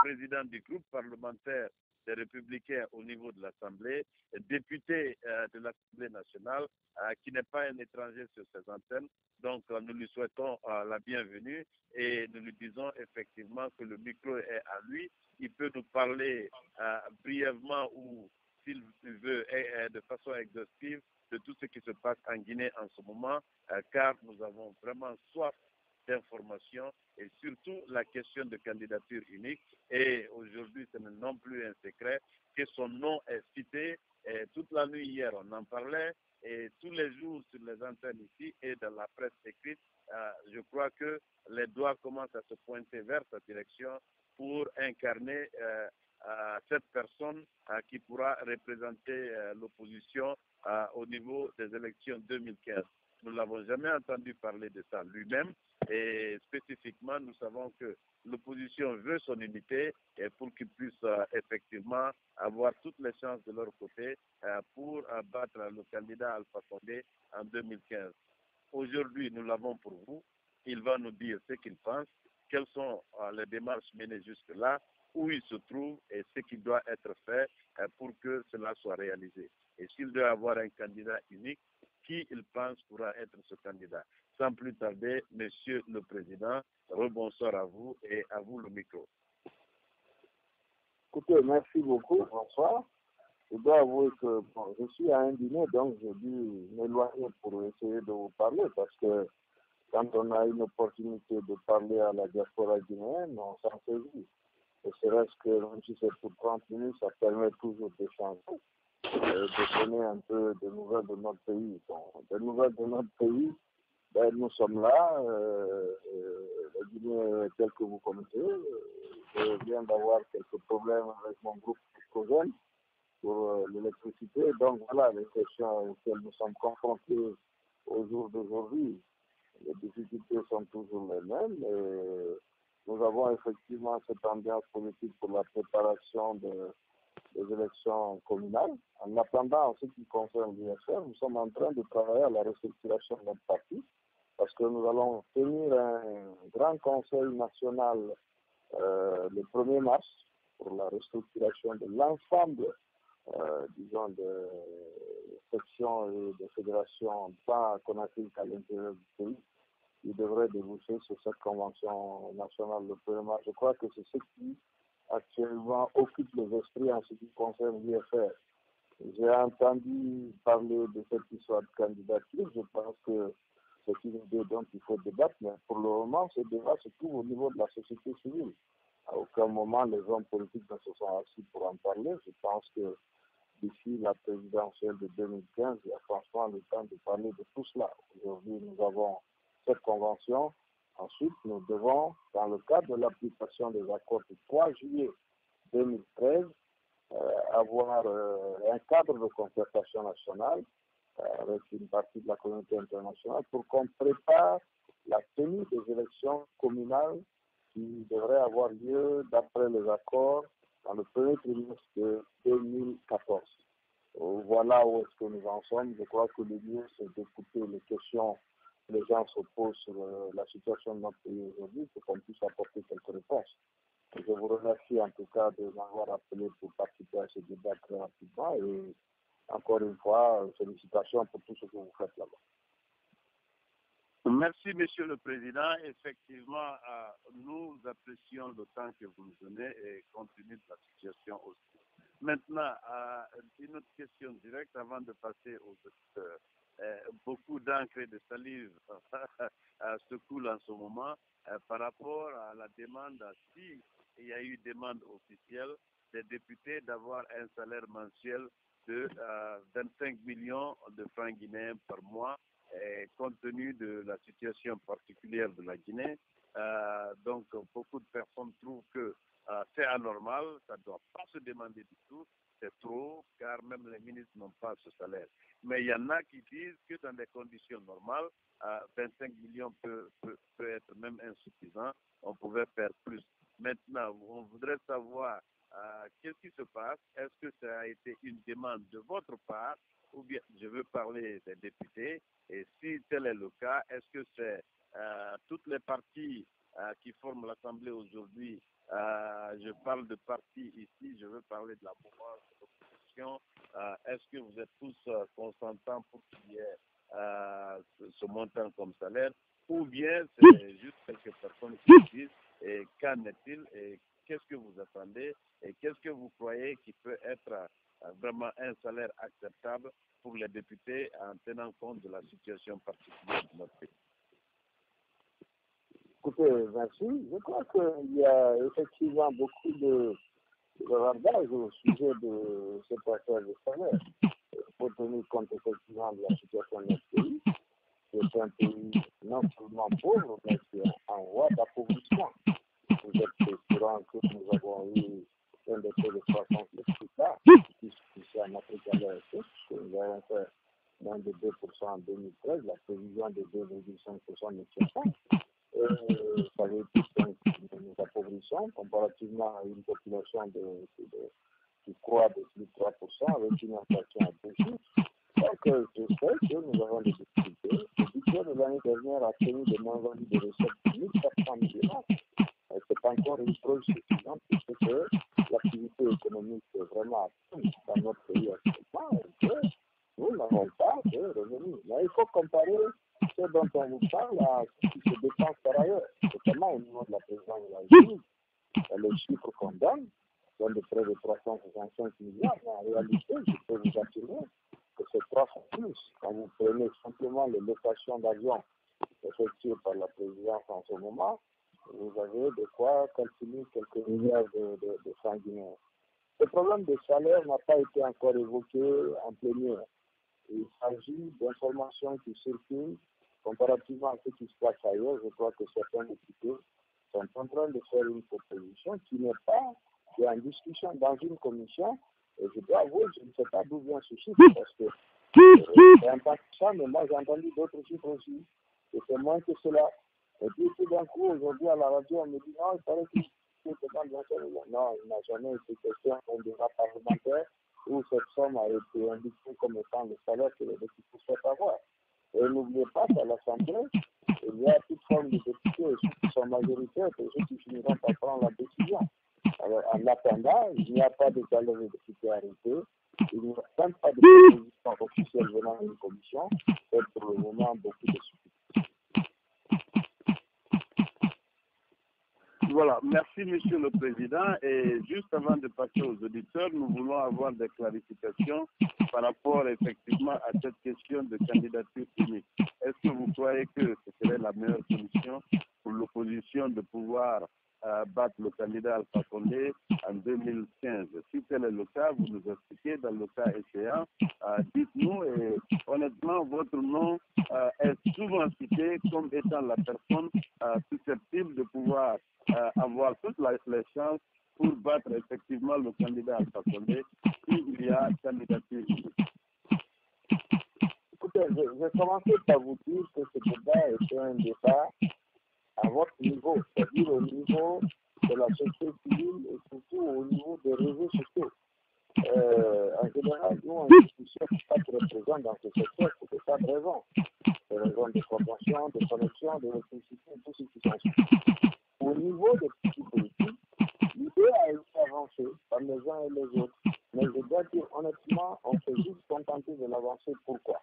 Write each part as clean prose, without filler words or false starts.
président du groupe parlementaire des Républicains au niveau de l'Assemblée, député de l'Assemblée nationale, qui n'est pas un étranger sur ces antennes. Donc, nous lui souhaitons la bienvenue et nous lui disons effectivement que le micro est à lui. Il peut nous parler brièvement ou, s'il veut, de façon exhaustive de tout ce qui se passe en Guinée en ce moment, car nous avons vraiment soif d'informations et surtout la question de candidature unique. Et aujourd'hui, ce n'est non plus un secret que son nom est cité. Et toute la nuit hier, on en parlait. Et tous les jours sur les antennes ici et dans la presse écrite, je crois que les doigts commencent à se pointer vers sa direction pour incarner cette personne qui pourra représenter l'opposition au niveau des élections 2015. Nous ne l'avons jamais entendu parler de ça lui-même et spécifiquement, nous savons que l'opposition veut son unité et pour qu'ils puissent effectivement avoir toutes les chances de leur côté pour battre le candidat Alpha Condé en 2015. Aujourd'hui, nous l'avons pour vous. Il va nous dire ce qu'il pense, quelles sont les démarches menées jusque-là, où il se trouve et ce qui doit être fait pour que cela soit réalisé. Et s'il doit avoir un candidat unique, qui il pense pourra être ce candidat. Sans plus tarder, Monsieur le Président, rebonsoir à vous et à vous le micro. Écoutez, merci beaucoup, bonsoir. Je dois avouer que je suis à un dîner, donc j'ai dû m'éloigner pour essayer de vous parler, parce que quand on a une opportunité de parler à la diaspora guinéenne, on s'en saisit. Et serait-ce que même si c'est pour 30 minutes, ça permet toujours d'échanger, de donner un peu de nouvelles de notre pays. Bon, des nouvelles de notre pays, ben, nous sommes là, la Guinée tel que vous connaissez. Je viens d'avoir quelques problèmes avec mon groupe Cogène pour l'électricité. Donc voilà les questions auxquelles nous sommes confrontés au jour d'aujourd'hui. Les difficultés sont toujours les mêmes. Et nous avons effectivement cette ambiance politique pour la préparation des élections communales. En attendant, en ce qui concerne l'UFR, nous sommes en train de travailler à la restructuration de notre parti parce que nous allons tenir un grand conseil national le 1er mars pour la restructuration de l'ensemble, disons, de sections et de fédérations, pas Conakry qu'à l'intérieur du pays, qui devrait déboucher sur cette convention nationale le 1er mars. Je crois que c'est ce qui actuellement occupe les esprits en ce qui concerne l'UFR. J'ai entendu parler de cette histoire de candidature. Je pense que c'est une idée dont il faut débattre, mais pour le moment, ce débat se trouve au niveau de la société civile. À aucun moment, les hommes politiques ne se sont assis pour en parler. Je pense que d'ici la présidentielle de 2015, il y a franchement le temps de parler de tout cela. Aujourd'hui, nous avons cette convention. Ensuite, nous devons, dans le cadre de l'application des accords du 3 juillet 2013, avoir un cadre de concertation nationale avec une partie de la communauté internationale pour qu'on prépare la tenue des élections communales qui devraient avoir lieu d'après les accords dans le premier trimestre de 2014. Voilà où est-ce que nous en sommes. Je crois que le mieux, c'est d'écouter les questions que les gens se posent sur la situation de notre pays aujourd'hui pour qu'on puisse apporter quelques réponses. Je vous remercie en tout cas de m'avoir appelé pour participer à ce débat très rapidement et encore une fois, félicitations pour tout ce que vous faites là-bas. Merci, Monsieur le Président. Effectivement, nous apprécions le temps que vous nous donnez et compte tenu de la situation aussi. Maintenant, une autre question directe avant de passer aux auditeurs. Beaucoup d'encre et de salive se coulent en ce moment par rapport à la demande, si il y a eu demande officielle des députés d'avoir un salaire mensuel de 25 millions de francs guinéens par mois, compte tenu de la situation particulière de la Guinée. Donc, beaucoup de personnes trouvent que c'est anormal, ça ne doit pas se demander du tout, c'est trop, car même les ministres n'ont pas ce salaire. Mais il y en a qui disent que dans des conditions normales, 25 millions peut être même insuffisant, on pouvait faire plus. Maintenant, on voudrait savoir qu'est-ce qui se passe, est-ce que ça a été une demande de votre part, ou bien je veux parler des députés, et si tel est le cas, est-ce que c'est toutes les parties qui forment l'Assemblée aujourd'hui Je parle de parti ici, je veux parler de la mouvance de l'opposition. Est-ce que vous êtes tous consentants pour qu'il y ait ce montant comme salaire, ou bien c'est juste quelques personnes qui disent et qu'en est-il et qu'est-ce que vous attendez et qu'est-ce que vous croyez qui peut être vraiment un salaire acceptable pour les députés en tenant compte de la situation particulière de notre pays? Écoutez, merci. Je crois qu'il y a effectivement beaucoup de bavardage au sujet de cette affaire de salaire. Il faut tenir compte effectivement de la situation de notre pays. C'est un pays non seulement pauvre, mais qui est en voie d'appauvrissement. Vous êtes au courant que nous avons eu un des taux de croissance le plus bas, ici en Afrique de l'Ouest, que nous avons fait moins de 2% en 2013, la prévision de 2,5% ne tient pas. Ça veut dire que nous appauvrissons comparativement à une population qui croît de plus de 3% avec une inflation à 2 chiffres. Donc, je sais que nous avons des difficultés. Le budget de l'année dernière a tenu de moins-value de recettes de 1400 millions. Ce n'est pas encore une preuve suffisante puisque l'activité économique est vraiment active dans notre pays actuellement et que nous n'avons pas de revenus. Mais il faut comparer ce dont on vous parle à ce qui se dépense par ailleurs, notamment au niveau de la présidence de la République. Les chiffres qu'on donne sont de près de 365 milliards, mais en réalité, je peux vous affirmer que c'est 3 fois plus. Quand vous prenez simplement les locations d'avions effectuées par la présidence en ce moment, vous avez de quoi calculer quelques milliards de francs guinéens. Le problème des salaires n'a pas été encore évoqué en plénière. Il s'agit d'informations qui circulent comparativement à ce qui se passe ailleurs. Je crois que certains députés sont en train de faire une proposition qui n'est pas en discussion dans une commission. Et je dois avouer, je ne sais pas d'où vient ce chiffre, parce que c'est impactant, mais moi j'ai entendu d'autres chiffres aussi, et c'est moins que cela. Et puis tout d'un coup, aujourd'hui à la radio, on me dit non, il paraît que non, il n'a jamais été question d'un débat parlementaire où cette somme a été indiquée comme étant le salaire que les députés souhaitent avoir. Et n'oubliez pas qu'à l'Assemblée, il y a toute forme de députés, ceux qui sont majoritaires et ceux qui finiront par prendre la décision. Alors, en attendant, il n'y a pas de salaire de députés arrêtés, il n'y a même pas de proposition officielle venant d'une commission, et pour le moment, beaucoup de suivi. Voilà, merci Monsieur le Président. Et juste avant de passer aux auditeurs, nous voulons avoir des clarifications par rapport effectivement à cette question de candidature unique. Est-ce que vous croyez que ce serait la meilleure solution pour l'opposition de pouvoir battre le candidat Alpha Condé en 2015? Si tel est le cas, vous nous expliquez dans le cas échéant. Dites-nous, et honnêtement, votre nom est souvent cité comme étant la personne susceptible de pouvoir avoir toutes les chances pour battre effectivement le candidat Alpha Condé s'il y a candidature. Écoutez, je vais commencer par vous dire que ce débat est un débat à votre niveau, c'est-à-dire au niveau de la société civile et surtout au niveau des réseaux sociaux. En général, nous, en discussion, ne sommes pas très présents dans ce secteur pour des tas de raisons. Des raisons de promotion, de connexion, de réfléchissement, tout ce qui s'ensuit. Au niveau des petits politiques, l'idée a été avancée par les uns et les autres. Mais je dois dire honnêtement, on s'est juste contenté de l'avancer. Pourquoi?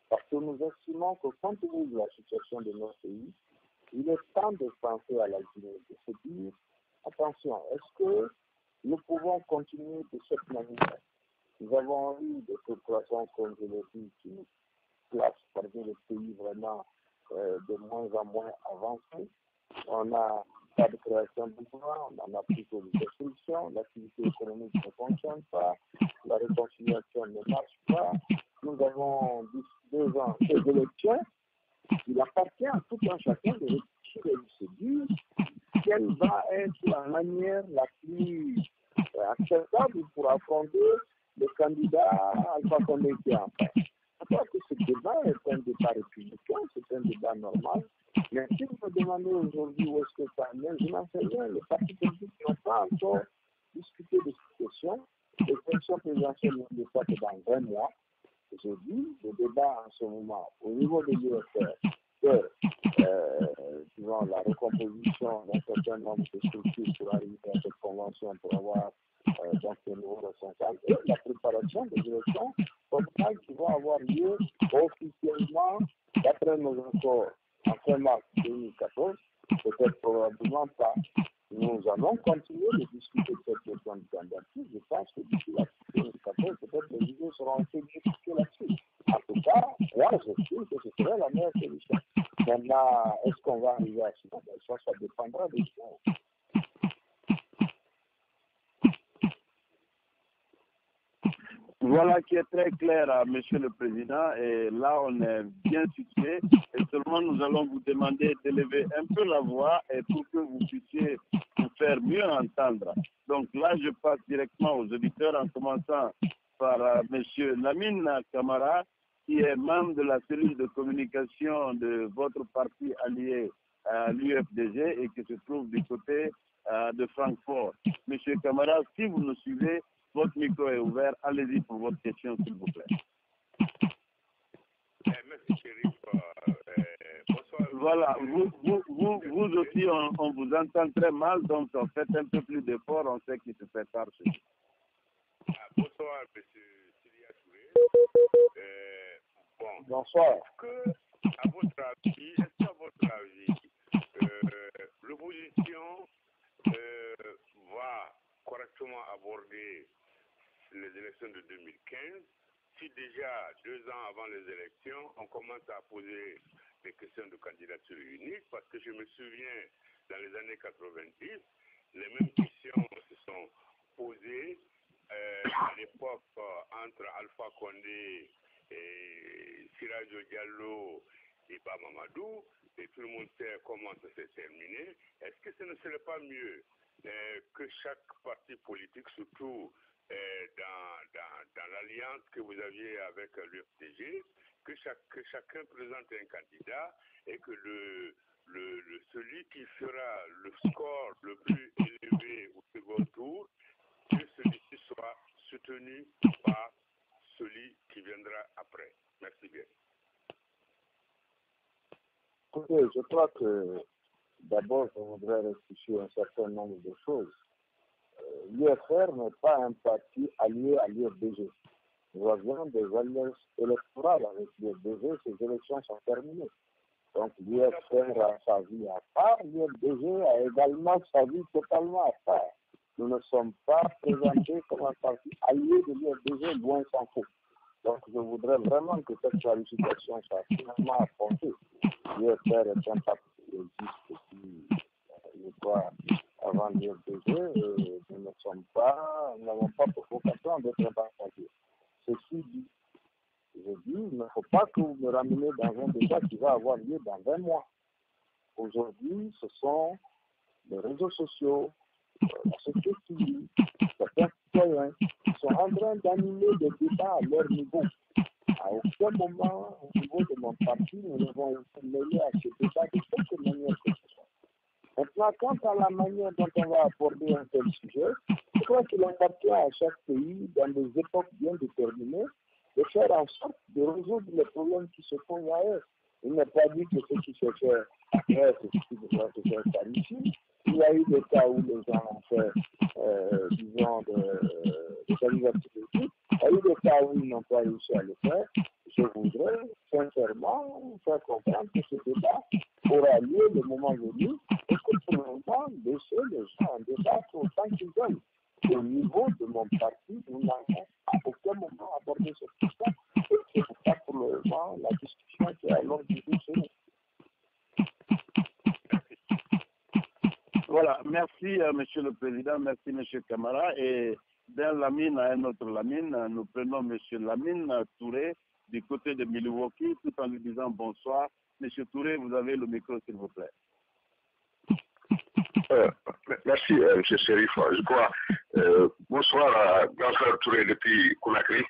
Parce que nous estimons que compte tenu de la situation de notre pays, il est temps de penser à l'avenir, de se dire, attention, est-ce que nous pouvons continuer de cette manière? Nous avons eu des fluctuations, comme je l'ai dit, qui nous placent parmi les pays vraiment de moins en moins avancés. On n'a pas de création d'emplois, on en a plutôt de destruction, l'activité économique ne fonctionne pas, la réconciliation ne marche pas. Nous avons 2 ans d'élections. Il appartient à tout un chacun de réfléchir et de se dire quelle va être la manière la plus acceptable pour affronter le candidat Alpha Condé qui est en face. Je crois que ce débat est un débat républicain, c'est un débat normal. Mais si vous me demandez aujourd'hui où est-ce que ça en est, je n'en sais rien. Les partis politiques n'ont pas encore discuté de cette question. Les élections présidentielles ne sont que dans 20 mois. Je dis, le débat en ce moment, au niveau de l'UFR, que disons, la recomposition d'un certain nombre de structures pour arriver à cette convention pour avoir donc le nouveau responsable et la préparation des élections communales qui vont avoir lieu officiellement, d'après nos accords, en fin mars 2014, peut-être probablement pas. Nous allons continuer de discuter de cette question de candidature. Je pense que d'ici la 2014, peut-être les idées seront un peu discutées là-dessus. En tout cas, moi, j'estime que ce serait la meilleure solution. Maintenant, est-ce qu'on va arriver à cela? Ça dépendra des choses. Voilà qui est très clair, Monsieur le Président. Et là, on est bien situé. Et seulement, nous allons vous demander d'élever un peu la voix et pour que vous puissiez vous faire mieux entendre. Donc là, je passe directement aux auditeurs en commençant par Monsieur Lamine Camara, qui est membre de la cellule de communication de votre parti allié à l'UFDG et qui se trouve du côté de Francfort. Monsieur Camara, si vous nous suivez, votre micro est ouvert. Allez-y pour votre question, s'il vous plaît. Merci, Chérif. Bonsoir. Voilà, vous aussi, on vous entend très mal, donc faites un peu plus d'efforts. On sait qu'il se fait tard. Bonsoir, monsieur Syria Touré. Bonsoir. Est-ce qu'à votre avis, l'opposition va correctement aborder les élections de 2015, si déjà 2 ans avant les élections, on commence à poser des questions de candidature unique, parce que je me souviens, dans les années 90, les mêmes questions se sont posées à l'époque entre Alpha Condé et Sirajo Diallo et Bamamadou, et tout le monde sait comment ça s'est terminé. Est-ce que ce ne serait pas mieux que chaque parti politique, surtout dans l'alliance que vous aviez avec l'UFDG, que chacun présente un candidat et que celui qui fera le score le plus élevé au second tour, que celui-ci soit soutenu par celui qui viendra après. Merci bien. Écoutez, je crois que d'abord, je voudrais rectifier un certain nombre de choses. L'UFR n'est pas un parti allié à l'UFDG. Nous avions des alliances électorales avec l'UFDG, ces élections sont terminées. Donc l'UFR a sa vie à part, l'UFDG a également sa vie totalement à part. Nous ne sommes pas présentés comme un parti allié de l'UFDG, loin s'en faut. Donc je voudrais vraiment que cette clarification soit finalement affrontée. L'UFR est un parti qui existe depuis, je crois, avant l'UFDG, et nous n'avons pas pour vocation d'être un parti. Ceci dit, je dis, il ne faut pas que vous me rameniez dans un débat qui va avoir lieu dans 20 mois. Aujourd'hui, ce sont les réseaux sociaux, la société civile, certains citoyens qui sont en train d'animer des débats à leur niveau. À aucun moment, au niveau de mon parti, nous devons être mêlés à ce débat de quelque manière que ce soit. Maintenant, quant à la manière dont on va aborder un tel sujet, je crois qu'il appartient à chaque pays, dans des époques bien déterminées, de faire en sorte de résoudre les problèmes qui se posent à eux. Il n'est pas dit que ce qui se fait après, c'est ce qui devrait se faire par ici. Il y a eu des cas où les gens ont fait, disons, des candidatures politiques. Il y a eu des cas où ils n'ont pas réussi à le faire. Je voudrais sincèrement faire comprendre que ce débat aura lieu le moment venu et que pour le moment, laisser les gens en débattre autant qu'ils veulent. Au niveau de mon parti, nous n'avons à aucun moment abordé cette question. Et c'est pour ça, pour le moment, la discussion qui est à l'ordre du jour chez nous. Voilà, merci Monsieur le Président, merci Monsieur Camara. Et d'un Lamine à un autre Lamine, nous prenons Monsieur Lamine Touré du côté de Milwaukee, tout en lui disant bonsoir. Monsieur Touré, vous avez le micro, s'il vous plaît. Merci, M. Chérif. Je crois. Bonsoir à grand frère Touré depuis Conakry.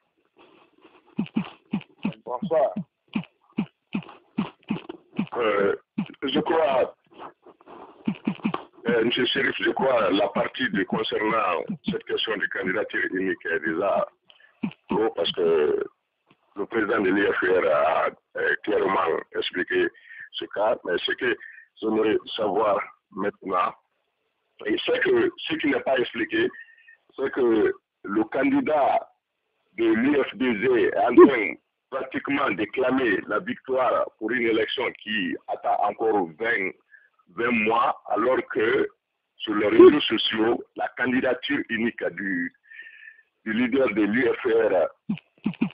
Bonsoir. Je crois, M. Chérif, je crois la partie concernant cette question de candidature unique est déjà gros parce que le président de l'IFR a clairement expliqué ce cas, mais ce que j'aimerais savoir maintenant, et ce qui n'est pas expliqué, c'est que le candidat de l'UFDG est en train pratiquement de clamer la victoire pour une élection qui attend encore 20 mois, alors que sur les réseaux sociaux, la candidature unique du leader de l'UFR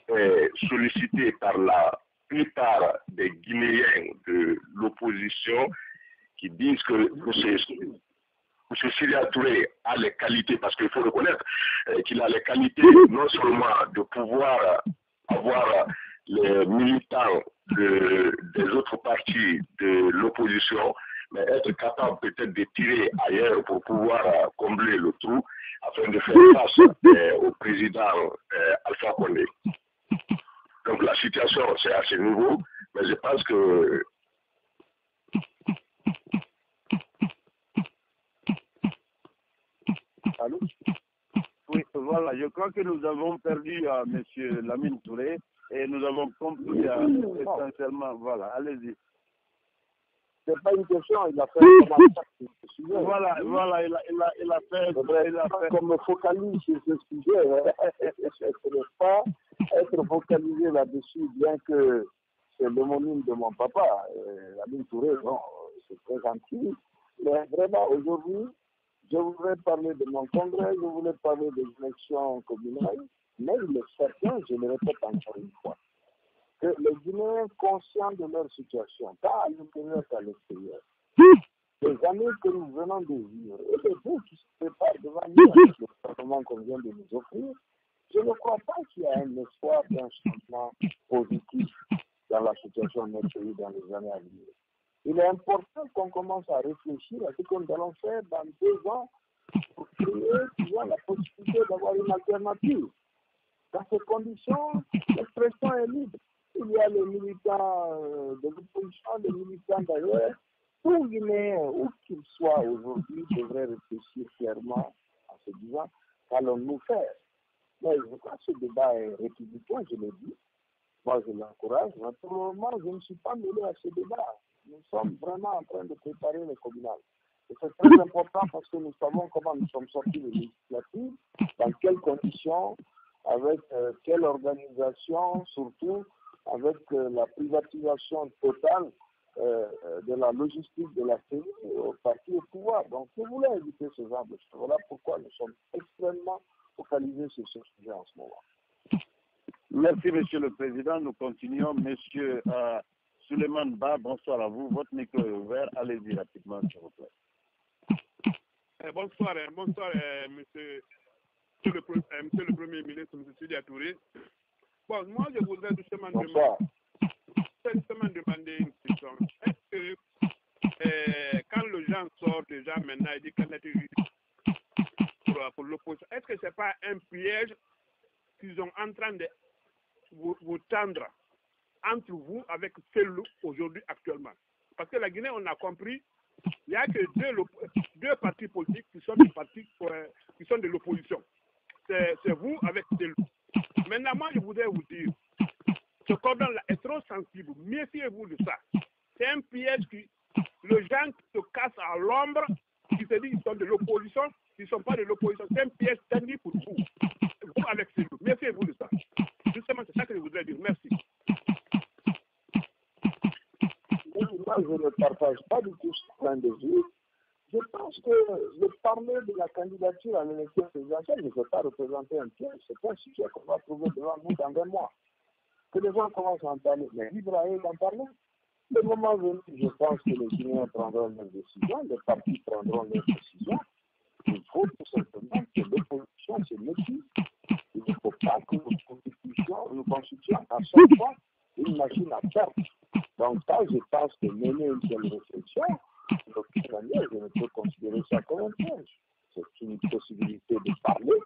est sollicitée par la plupart des Guinéens de l'opposition qui disent que M. Syria Touré a les qualités, parce qu'il faut reconnaître qu'il a les qualités non seulement de pouvoir avoir les militants des autres partis de l'opposition, mais être capable peut-être de tirer ailleurs pour pouvoir combler le trou afin de faire face au président Alpha Condé. Donc la situation, c'est à ce niveau, mais je pense que... Allô? Oui, voilà, je crois que nous avons perdu M. Lamine Touré et nous avons compris essentiellement, voilà, allez-y. C'est pas une question, il a fait un commentaire sur ce sujet. Voilà, il a fait. Comme me focalise sur ce sujet, je ne peux pas être focalisé là-dessus, bien que c'est l'homonyme de mon papa. Lamine Touré, bon, c'est très gentil. Mais vraiment, aujourd'hui, je voudrais parler de mon congrès, je voulais parler des élections communales, mais il est certain, je le répète encore une fois, que les Guinéens conscients de leur situation, tant à l'intérieur qu'à l'extérieur, les années que nous venons de vivre, et les deux qui se préparent devant nous, avec le gouvernement qu'on vient de nous offrir, je ne crois pas qu'il y a un espoir d'un changement positif dans la situation de notre pays dans les années à venir. Il est important qu'on commence à réfléchir à ce que nous allons faire dans 2 ans pour créer la possibilité d'avoir une alternative. Dans ces conditions, l'expression est libre. Il y a les militants de l'opposition, les militants d'ailleurs. Tout Guinéen, où qu'il soit aujourd'hui, devrait réfléchir clairement en se disant qu'allons-nous faire. Mais je crois que ce débat est républicain, je l'ai dit. Moi, je l'encourage. Mais pour le moment, je ne suis pas mêlé à ce débat. Nous sommes vraiment en train de préparer les communales. Et c'est très important parce que nous savons comment nous sommes sortis des législatives, dans quelles conditions, avec quelle organisation, surtout avec la privatisation totale de la logistique de la CENI au parti au pouvoir. Donc, je voulais éviter ce genre de choses. Voilà pourquoi nous sommes extrêmement focalisés sur ce sujet en ce moment. Merci, Monsieur le Président. Nous continuons. Monsieur Suleiman Ba, bonsoir à vous. Votre micro est ouvert. Allez-y rapidement, s'il vous plaît. Bonsoir, monsieur le Premier ministre, M. Syria Touré. Bon, moi, je voudrais justement demander une question. Est-ce que quand le gens sort déjà maintenant et dit qu'elle était pour l'opposition, est-ce que ce n'est pas un piège qu'ils sont en train de vous tendre entre vous avec Cellou aujourd'hui actuellement? Parce que la Guinée, on a compris, il n'y a que deux partis politiques qui sont des partis qui sont de l'opposition. C'est vous avec Cellou. Maintenant, moi, je voudrais vous dire, ce cordon-là est trop sensible. Méfiez-vous de ça. C'est un piège le gens qui se cassent à l'ombre, qui se disent qu'ils sont de l'opposition, ils ne sont pas de l'opposition. C'est un piège tendu pour vous. Vous avec Cellou. Méfiez-vous de ça. Justement, c'est ça que je voudrais dire. Merci. Moi, je ne partage pas du tout ce point de vue. Je pense que de parler de la candidature à l'élection présidentielle ne peut pas représenter un piège. C'est un sujet qu'on va trouver devant nous dans 2 mois. Que les gens commencent à en parler, mais libre à eux d'en parler. Le moment venu, je pense que les Guinéens prendront leurs décisions, les partis prendront leurs décisions. Il faut tout simplement que l'opposition se méfie. Il ne faut pas que nous constituions à chaque fois une machine à perdre. Donc ça, je pense que mener une telle réflexion, de toute manière, je ne peux considérer ça comme un piège. C'est une possibilité de parler.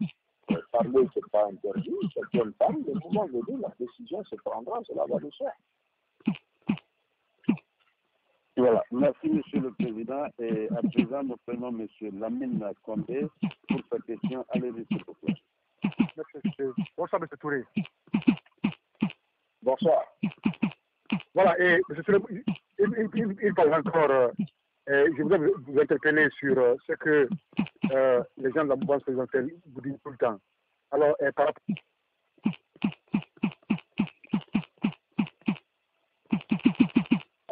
Parler, ce n'est pas interdit. Chacun parle. Le moment venu, la décision se prendra, cela va le faire. Voilà. Merci, Monsieur le Président. Et à présent, nous prenons Monsieur Lamine Condé pour sa question. Allez-y, s'il vous plaît. Bonsoir, M. Touré. Bonsoir. Voilà, et M. une fois encore, je voudrais vous interpeller sur ce que les gens de la mouvance présidentielle vous disent tout le temps. Alors, par rapport...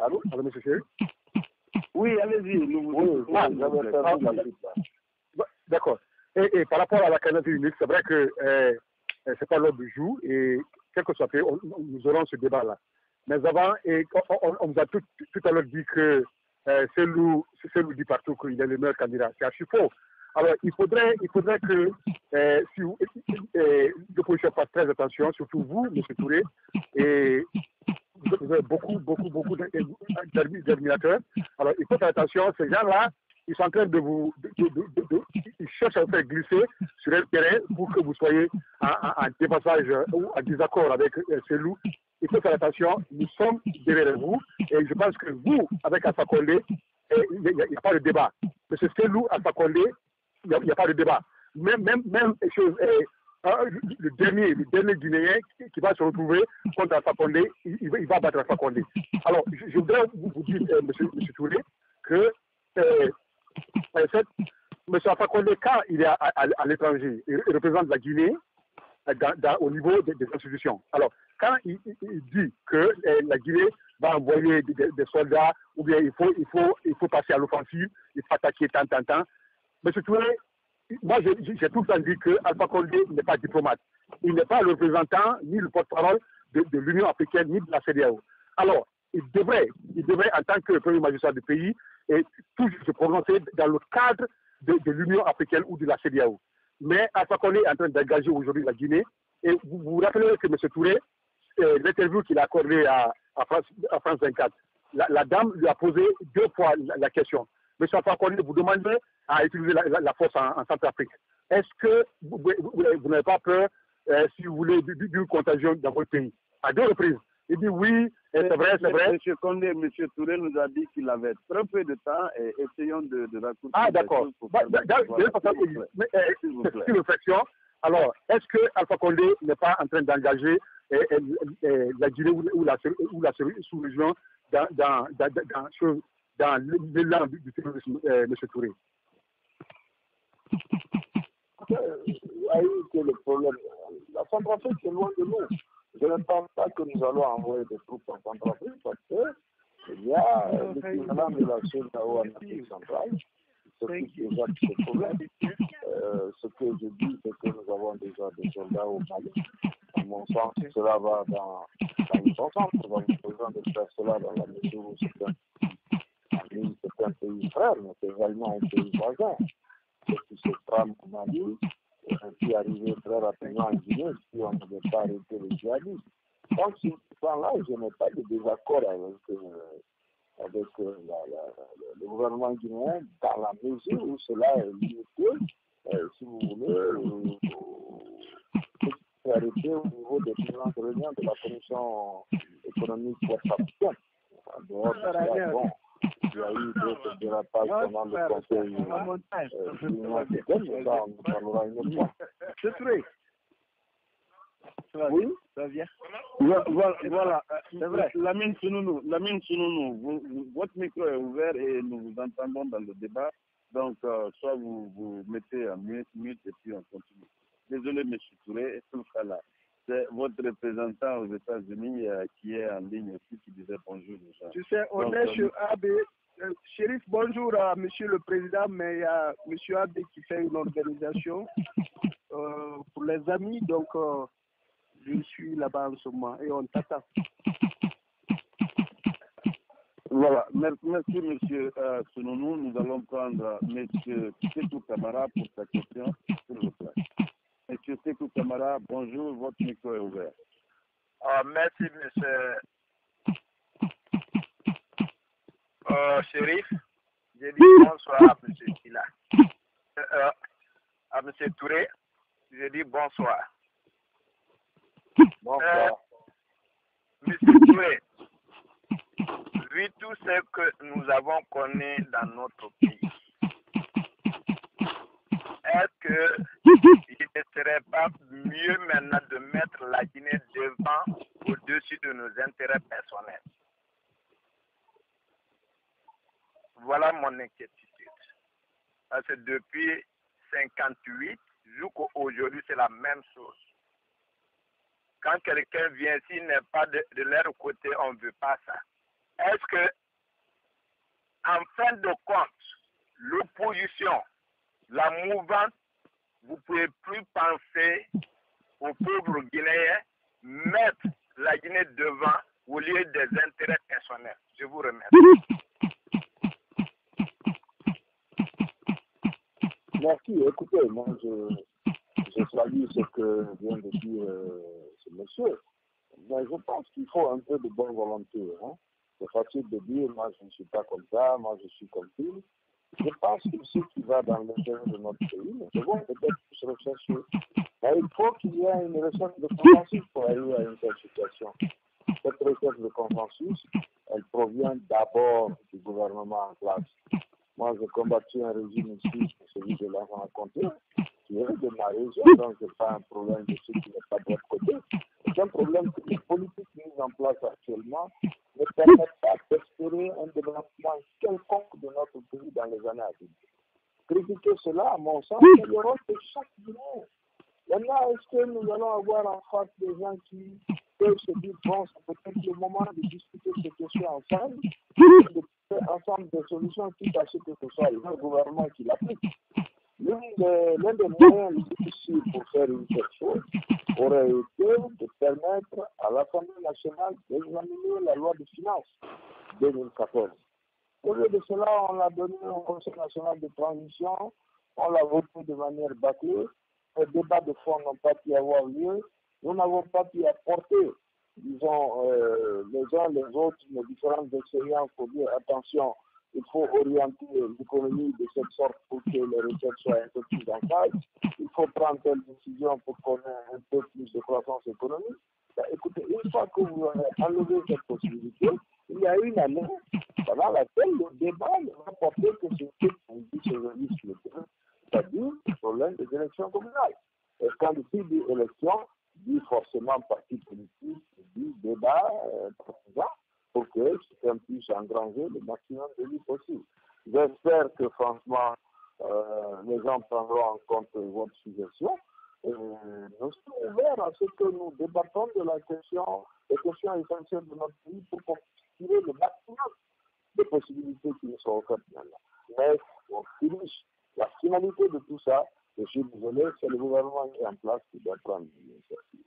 Allô, monsieur Chéri? Oui, allez-y. D'accord. Et par rapport à la candidature unique, c'est vrai que c'est pas l'ordre du jour et quel que soit fait, nous aurons ce débat-là. Mais avant, on vous a tout à l'heure dit que c'est Lou dit partout qu'il est le meilleur candidat. C'est archi faux. Alors, il faudrait que si l'opposition fasse très attention, surtout vous, M. Touré, et vous avez beaucoup d'admirateurs. Alors, il faut faire attention, ces gens-là, ils sont en train de vous... ils cherchent à vous faire glisser sur un terrain pour que vous soyez en dépassage ou en désaccord avec ces loups. Il faut faire attention, nous sommes derrière vous, et je pense que vous, avec Alpha Condé, il n'y a pas de débat. Monsieur Selou, Alpha Condé, il n'y a pas de débat. Même chose, le dernier Guinéen qui va se retrouver contre Alpha Condé, il va battre Alpha Condé. Alors, je voudrais vous dire, monsieur Touré, que M. Alpha Condé, quand il est à l'étranger, il représente la Guinée au niveau des institutions. Alors, quand il dit que la Guinée va envoyer des soldats, ou bien il faut passer à l'offensive, il faut attaquer tant. M. Touré, moi j'ai tout le temps dit que Alpha Condé n'est pas diplomate. Il n'est pas le représentant ni le porte-parole de l'Union africaine ni de la CEDEAO. Alors, il devrait en tant que premier magistrat du pays, toujours se prononcer dans le cadre de l'Union africaine ou de la CEDEAO. Mais Alpha Condé est en train d'engager aujourd'hui la Guinée. Et vous vous rappelez que M. Touré, l'interview qu'il a accordée à France 24, la dame lui a posé 2 fois la question. M. Alpha Condé vous demandez à utiliser la force en Centrafrique. Est-ce que vous n'avez pas peur, si vous voulez, d'une contagion dans votre pays? À 2 reprises. Il dit oui, c'est vrai. M. Condé, M. Touré nous a dit qu'il avait très peu de temps et essayons de raccourcir. Ah, d'accord. Une réflexion. Alors, est-ce que Alpha Condé n'est pas en train d'engager la Guinée ou la sous-région dans l'élan du terrorisme, M. Touré? Le problème, la Centrafrique, c'est loin de nous. Je ne pense pas que nous allons envoyer des troupes en Centrafrique parce qu'il y a l'équivalent de la CEDEAO en Afrique centrale. C'est qui déjà ce problème. Ce que je dis, c'est que nous avons déjà des soldats au Mali. À mon sens, cela va dans le bon sens. Nous avons besoin de faire cela dans la mesure où c'est un pays frère, mais c'est également un pays voisin. Ce qui se trame au Mali, qui arriver très rapidement en Guinée si on ne veut pas arrêter les djihadistes. Donc, sur ce plan-là, je n'ai pas de désaccord avec le gouvernement guinéen dans la mesure où cela est limité, si vous voulez, c'est arrêté au niveau des différentes réunions de la Commission économique ouest-africaine. En dehors de cela, bon, il y a eu d'autres dérapages pendant le conseil de l'Union africaine, mais ça, on en parlera une autre fois. C'est vrai. Oui, ça vient. Voilà. C'est vrai. Lamine Sounonou, votre micro est ouvert et nous vous entendons dans le débat. Donc, soit vous mettez en mute et puis on continue. Désolé, M. Touré, c'est votre représentant aux États-Unis qui est en ligne aussi, qui disait bonjour déjà. Tu sais, on est chez AB. Chérif, bonjour à Monsieur le Président, mais il y a M. AB qui fait une organisation pour les amis, donc je suis là-bas en ce moment et on t'attend. Voilà, merci M. Sounonou. Nous allons prendre M. Sekou Kamara pour sa question, s'il vous plaît. M. Sekou Kamara, bonjour, votre micro est ouvert. Merci, M. Chérif. Je dis bonsoir à M. Silla. À M. Touré, je dis bonsoir. bonsoir. M. Touré, vu tout ce que nous avons connu dans notre pays, est-ce qu'il ne serait pas mieux maintenant de mettre la Guinée devant au-dessus de nos intérêts personnels? Voilà mon inquiétude. Parce que depuis 58 jusqu'à aujourd'hui, c'est la même chose. Quand quelqu'un vient, s'il n'est pas de leur côté, on ne veut pas ça. Est-ce que, en fin de compte, l'opposition, la mouvante, vous ne pouvez plus penser aux pauvres Guinéens, mettre la Guinée devant au lieu des intérêts personnels? Je vous remercie. Merci. Écoutez, moi, je salue ce que vient de dire ce monsieur. Mais je pense qu'il faut un peu de bonne volonté. Hein. C'est facile de dire, moi, je ne suis pas comme ça, moi, je suis comme ça. Je pense que ce qui va dans l'intérêt de notre pays, nous devons peut-être se rechercher. Mais il faut qu'il y ait une recherche de consensus pour arriver à une telle situation. Cette recherche de consensus, elle provient d'abord du gouvernement en place. Moi, j'ai combattu un régime ici, celui de l'enfant à compter, qui est de ma région, donc ce n'est pas un problème de ceux qui n'est pas de l'autre côté. C'est un problème que les politiques mises en place actuellement ne permettent pas d'espérer un développement quelconque de notre pays dans les années à venir. Critiquer cela, à mon sens, c'est le rôle de chaque Guinéen. Maintenant, est-ce que nous allons avoir en face des gens qui peuvent se dire, bon, c'est peut-être le moment de discuter ces questions ensemble, de faire ensemble des solutions, quitte à ce que ce soit le gouvernement qui l'applique. L'un des moyens difficiles pour faire une telle chose aurait été de permettre à l'Assemblée nationale d'examiner la loi de finances 2014. Au lieu de cela, on l'a donné au Conseil national de transition, on l'a voté de manière bâclée, les débats de fond n'ont pas pu avoir lieu, nous n'avons pas pu apporter, disons, les uns les autres, nos différentes expériences pour dire attention, il faut orienter l'économie de cette sorte pour que les recettes soient un peu plus en phase. Il faut prendre telle décision pour qu'on ait un peu plus de croissance économique. Ben, écoutez, une fois que vous avez enlevé cette possibilité, il y a une année pendant laquelle le débat ne va porter que sur ce qu'on dit aujourd'hui sur le terrain, c'est-à-dire le problème des élections communales. Et quand il dit élection, dit forcément parti politique, dit débat partisan, pour que chacun puisse engranger le maximum de vie possible. J'espère que franchement, les gens prendront en compte votre suggestion. Nous sommes ouverts à ce que nous débattons de la question, des questions essentielles de notre pays pour qu'on puisse tirer le maximum de possibilités qui nous sont offertes maintenant. Mais on finit la finalité de tout ça, je suis désolé, c'est le gouvernement qui est en place qui doit prendre l'initiative.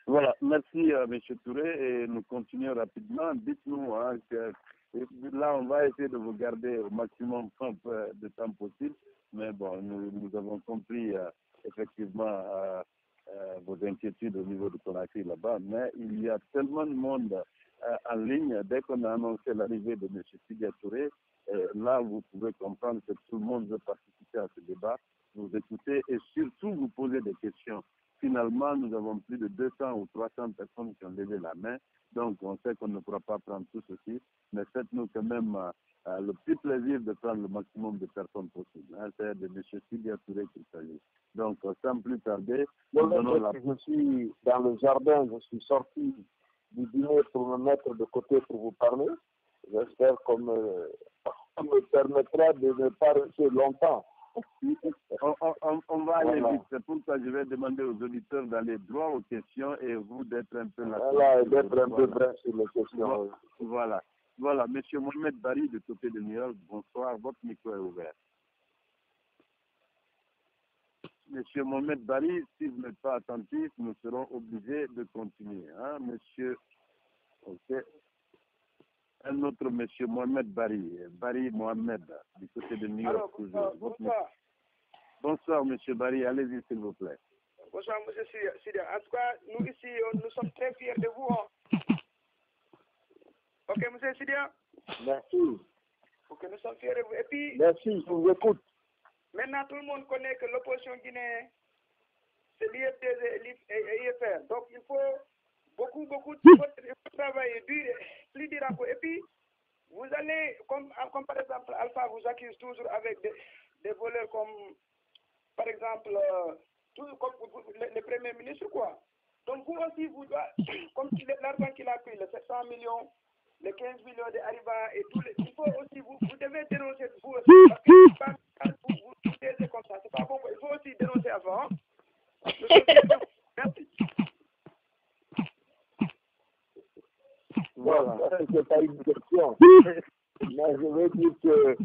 Voilà, merci M. Touré et nous continuons rapidement. Dites-nous, hein, que là on va essayer de vous garder au maximum de temps possible, mais bon, nous avons compris effectivement vos inquiétudes au niveau de Conakry là-bas, mais il y a tellement de monde en ligne. Dès qu'on a annoncé l'arrivée de M. Sidya Touré, là vous pouvez comprendre que tout le monde veut participer à ce débat, vous écouter et surtout vous poser des questions. Finalement, nous avons plus de 200 ou 300 personnes qui ont levé la main, donc on sait qu'on ne pourra pas prendre tout ceci, mais faites-nous quand même le petit plaisir de prendre le maximum de personnes possible. Hein, c'est de M. Sidya Touré qu'il s'agit. Donc, sans plus tarder, je suis dans le jardin, je suis sorti du dîner pour me mettre de côté pour vous parler. J'espère qu'on me permettra de ne pas rester longtemps. On va aller vite. C'est pourquoi je vais demander aux auditeurs d'aller droit aux questions et vous d'être un peu là. Voilà, d'être un peu bref sur les questions. Voilà. Voilà. Monsieur Mohamed Bari, de côté de New York, bonsoir. Votre micro est ouvert. Monsieur Mohamed Bari, si vous n'êtes pas attentif, nous serons obligés de continuer. Hein, monsieur. Ok. Un autre monsieur Mohamed Bari Mohamed, du côté de New York. Alors, bonsoir. Bonsoir, monsieur Bari, allez-y s'il vous plaît. Bonsoir, monsieur Sidya. En tout cas, nous ici, nous sommes très fiers de vous. Hein. Ok, monsieur Sidya. Merci. Ok, nous sommes fiers de vous. Et puis, merci, je vous écoute. Maintenant, tout le monde connaît que l'opposition guinéenne, c'est l'IFDZ et l'IFR. Donc, il faut beaucoup de travailler, plus dur encore. Et puis, vous allez, comme par exemple, Alpha vous accuse toujours avec des voleurs comme, par exemple, comme le Premier ministre, quoi. Donc, vous aussi, vous doit, comme l'argent qu'il a pris, les 700 millions les 15 millions de Arriva et tous les... Il faut aussi, vous devez dénoncer vous aussi, parce que vous taisez comme ça, c'est pas bon. Il faut aussi dénoncer avant. Merci. Voilà, c'est pas une question. Mais je veux dire que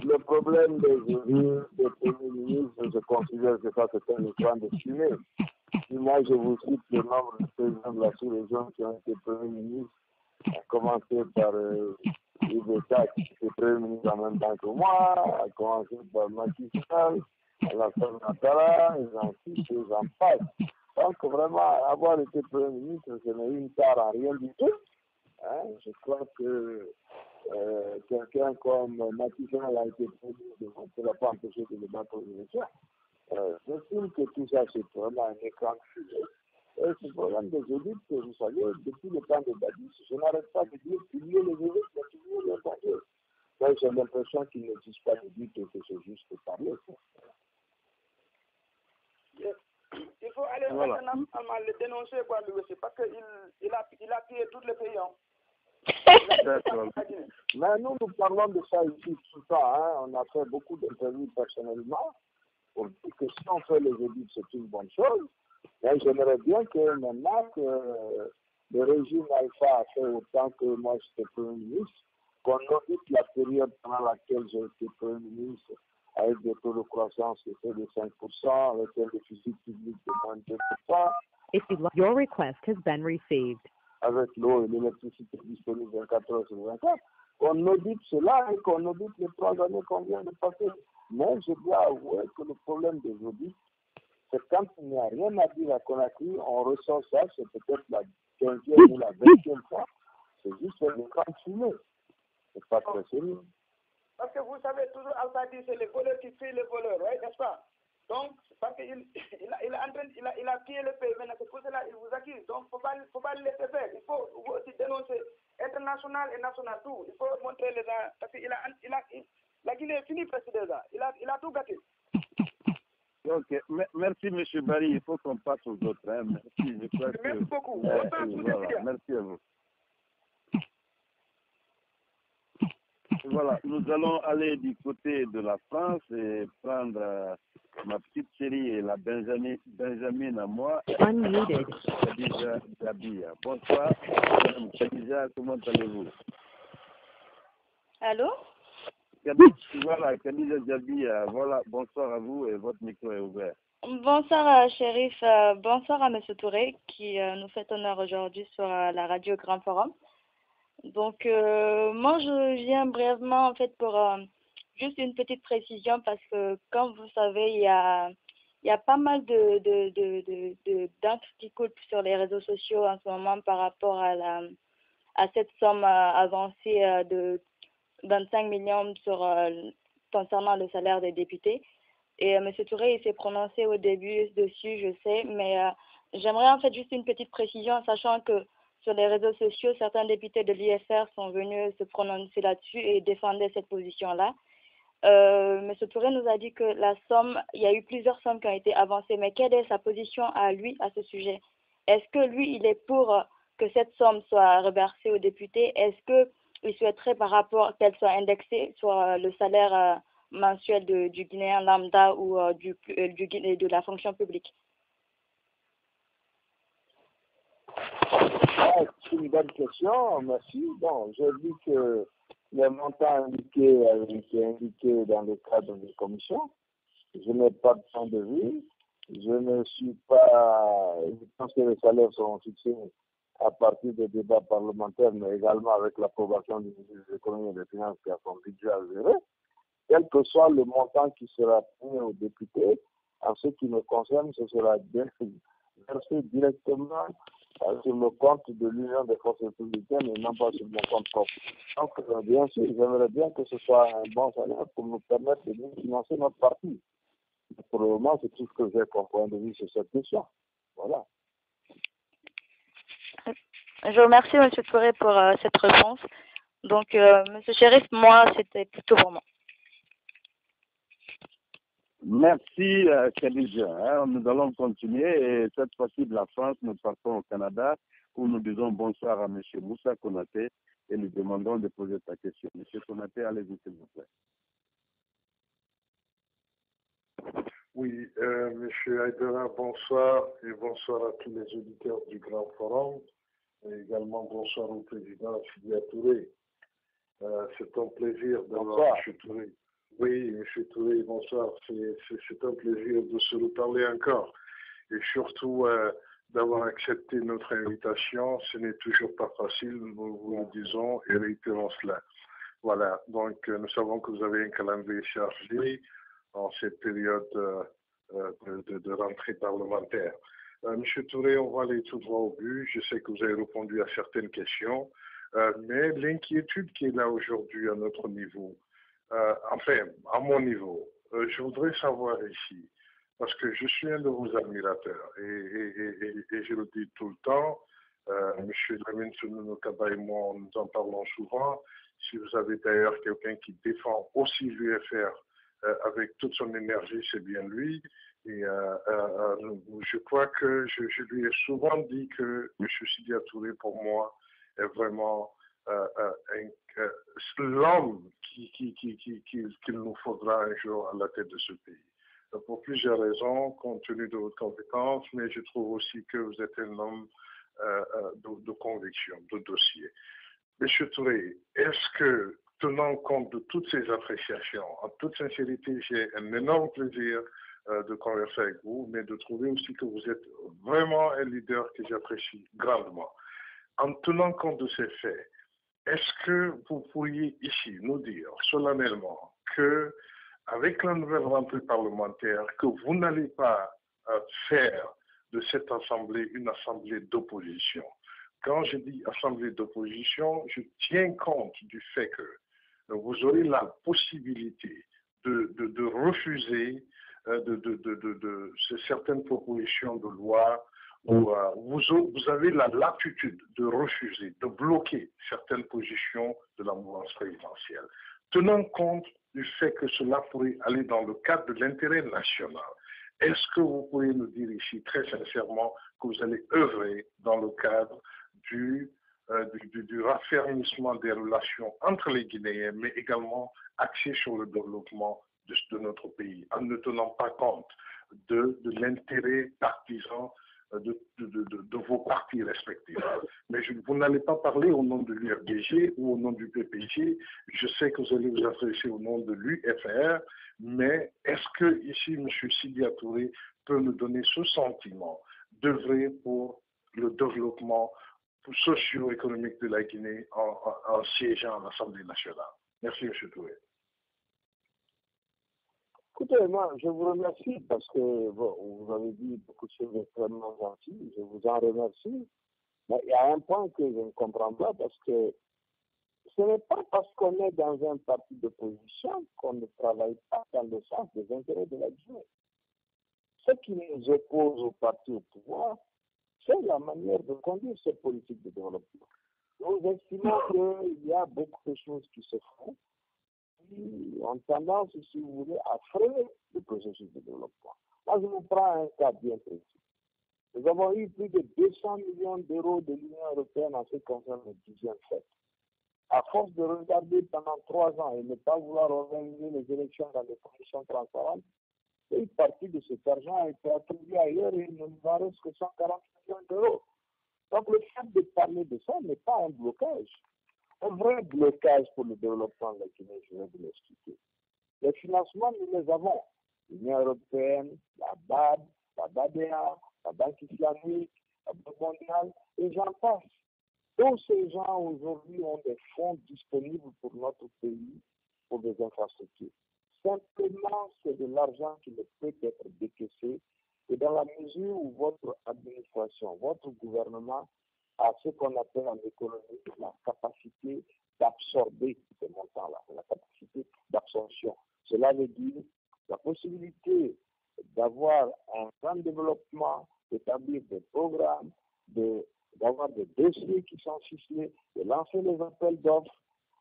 le problème des premiers ministres, je considère que ça c'est un écran de fumée. Si moi je vous cite le nombre de présidents de la sous-région qui ont été premiers ministres, à commencer par Ibeka qui était premier ministre en même temps que moi, à commencer par Macky Sall, Alassane Ouattara, et j'en passe. Donc vraiment, avoir été premier ministre, ce n'est une tare en rien du tout. Hein, je crois que quelqu'un comme Macky Sall a été premier ministre, on ne pourra pas empêcher de le battre aux élections. J'estime que tout ça, c'est vraiment un écran de fumée. Et ce problème des audits, vous savez, depuis le temps de Dadis, je n'arrête pas de dire qu'il y a les audits, mais qu'il y a les banquiers. Donc j'ai l'impression qu'ils ne disent pas d'audit et que c'est juste parler. Il faut aller internationalement le dénoncer, quoi, lui aussi, parce qu'il a pillé tous les pays. Mais nous parlons de ça ici tout le temps. Hein. On a fait beaucoup d'interviews personnellement pour dire que si on fait les audits, c'est une bonne chose. Mais j'aimerais bien que maintenant que le régime Alpha a fait autant que moi j'étais Premier ministre, qu'on audite la période pendant laquelle j'ai été Premier ministre avec des taux de croissance qui étaient de 5%, avec un déficit public de moins de 2%. Your request has been received. Avec l'eau et l'électricité disponible 24 heures sur 24. Qu'on audite cela et qu'on audite les 3 années qu'on vient de passer. Mais je dois avouer que le problème des audits, c'est quand il n'y a rien à dire à Conakry, on ressort ça, c'est peut-être la 15e ou la 20e fois. C'est juste un écran de fumée. C'est pas très sérieux. Parce que vous savez, toujours Alpha dit c'est le voleur qui fait le voleur, right, n'est-ce pas? Donc, parce qu'il a pillé le pays, maintenant c'est pour cela qu'il vous accuse. Donc, il ne faut pas le laisser faire. Il faut aussi dénoncer international et national tout. Il faut montrer les gens, parce que la Guinée est finie presque déjà. Il a tout gâté. Ok, merci M. Barry, il faut qu'on passe aux autres. Hein. Merci, je crois merci beaucoup. Voilà, merci à vous. Voilà, nous allons aller du côté de la France et prendre ma petite chérie et la Benjamin à moi. Unmuted. Khadija Jabia. Bonsoir, Madame Khadija, comment allez-vous? Allô? Voilà, Khadija Jabia, voilà, bonsoir à vous et votre micro est ouvert. Bonsoir, Chérif. Bonsoir à M. Touré qui nous fait honneur aujourd'hui sur la radio Grand Forum. Donc, moi, je viens brièvement, en fait, pour juste une petite précision parce que, comme vous savez, il y a pas mal d'encre qui coule sur les réseaux sociaux en ce moment par rapport à cette somme avancée de 25 millions concernant le salaire des députés. Et M. Touré, il s'est prononcé au début dessus, je sais, mais j'aimerais en fait juste une petite précision, sachant que sur les réseaux sociaux, certains députés de l'IFR sont venus se prononcer là-dessus et défendaient cette position-là. M. Touré nous a dit que la somme, il y a eu plusieurs sommes qui ont été avancées, mais quelle est sa position à lui à ce sujet? Est-ce que lui, il est pour que cette somme soit reversée aux députés? Est-ce qu'il souhaiterait par rapport qu'elle soit indexée sur le salaire mensuel du Guinéen lambda ou de la fonction publique? C'est une bonne question, merci. Bon, j'ai dit que les montants indiqués avaient été indiqués dans le cadre des commissions. Je n'ai pas de point de vue. Je ne suis pas... Je pense que les salaires seront fixés à partir des débats parlementaires, mais également avec l'approbation du ministre de l'économie et des finances qui a son budget à gérer. Quel que soit le montant qui sera payé aux députés, en ce qui me concerne, ce sera versé directement sur le compte de l'Union des forces républicaines et non pas sur mon compte propre. Donc, bien sûr, j'aimerais bien que ce soit un bon salaire pour nous permettre de nous financer notre parti. Pour le moment, c'est tout ce que j'ai comme point de vue sur cette question. Voilà. Je vous remercie, M. Touré, pour cette réponse. Donc, M. Chérif, moi, c'était plutôt pour moi. Merci, Khadija. Nous allons continuer et cette fois-ci de la France, nous partons au Canada où nous disons bonsoir à M. Moussa Konaté et lui demandons de poser sa question. Monsieur Konaté, allez-y s'il vous plaît. Oui, Monsieur Aïdara, bonsoir et bonsoir à tous les auditeurs du Grand Forum et également bonsoir au président Sidia Touré. C'est un plaisir d'avoir M. Touré. Oui, M. Touré, bonsoir. C'est un plaisir de se reparler encore et surtout d'avoir accepté notre invitation. Ce n'est toujours pas facile, nous le disons et réitérons cela. Voilà, donc nous savons que vous avez un calendrier chargé en cette période de rentrée parlementaire. Monsieur Touré, on va aller tout droit au but. Je sais que vous avez répondu à certaines questions, mais l'inquiétude qui est là aujourd'hui à notre niveau, enfin, à mon niveau, je voudrais savoir ici, parce que je suis un de vos admirateurs, et je le dis tout le temps, Monsieur Lamine Sounou Kaba et moi, nous en parlons souvent. Si vous avez d'ailleurs quelqu'un qui défend aussi l'UFR, avec toute son énergie, c'est bien lui. Et je crois que je lui ai souvent dit que M. Sidia Touré, pour moi, est vraiment l'homme qu'il nous faudra un jour à la tête de ce pays. Pour plusieurs raisons, compte tenu de votre compétence, mais je trouve aussi que vous êtes un homme de conviction, de dossier. Monsieur Touré, est-ce que, tenant compte de toutes ces appréciations, en toute sincérité, j'ai un énorme plaisir de converser avec vous, mais de trouver aussi que vous êtes vraiment un leader que j'apprécie grandement. En tenant compte de ces faits, est-ce que vous pourriez ici nous dire solennellement que, avec la nouvelle rentrée parlementaire, que vous n'allez pas faire de cette assemblée une assemblée d'opposition? Quand je dis assemblée d'opposition, je tiens compte du fait que vous aurez la possibilité de refuser certaines propositions de loi, où vous avez la latitude de refuser, de bloquer certaines positions de la mouvance présidentielle. Tenant compte du fait que cela pourrait aller dans le cadre de l'intérêt national, est-ce que vous pourriez nous dire ici très sincèrement que vous allez œuvrer dans le cadre du raffermissement des relations entre les Guinéens, mais également axé sur le développement de notre pays, en ne tenant pas compte de l'intérêt partisan de vos partis respectifs. Mais vous n'allez pas parler au nom de l'UFDG ou au nom du PPG. Je sais que vous allez vous adresser au nom de l'UFR, mais est-ce que ici, M. Sidia Touré peut nous donner ce sentiment d'œuvrer pour le développement socio-économique de la Guinée en siégeant à l'Assemblée nationale? Merci, M. Touré. Écoutez, moi, je vous remercie parce que bon, vous avez dit beaucoup de choses extrêmement gentilles. Je vous en remercie. Mais il y a un point que je ne comprends pas parce que ce n'est pas parce qu'on est dans un parti d'opposition qu'on ne travaille pas dans le sens des intérêts de la Guinée. Ce qui nous oppose au parti au pouvoir, c'est la manière de conduire cette politique de développement. Nous estimons qu'il y a beaucoup de choses qui se font qui ont tendance, si vous voulez, à freiner le processus de développement. Moi, je vous prends un cas bien précis. Nous avons eu plus de 200 millions d'euros de l'Union européenne en ce qui concerne le 10e FED. À force de regarder pendant 3 ans et ne pas vouloir organiser les élections dans des conditions transparentes, une partie de cet argent a été attribuée ailleurs et il ne nous en reste que 140 millions d'euros. Donc le fait de parler de ça n'est pas un blocage. Un vrai blocage pour le développement de la Guinée, je vais vous l'expliquer. Les financements, nous les avons. L'Union européenne, la BAD, la BADEA, la Banque islamique, la Banque mondiale, et j'en passe. Tous ces gens aujourd'hui ont des fonds disponibles pour notre pays, pour des infrastructures. Simplement, c'est de l'argent qui ne peut être décaissé. Et dans la mesure où votre administration, votre gouvernement a ce qu'on appelle en économie la capacité d'absorber ces montants-là, la capacité d'absorption. Cela veut dire la possibilité d'avoir un grand développement, d'établir des programmes, d'avoir des dossiers qui sont ficelés, de lancer les appels d'offres,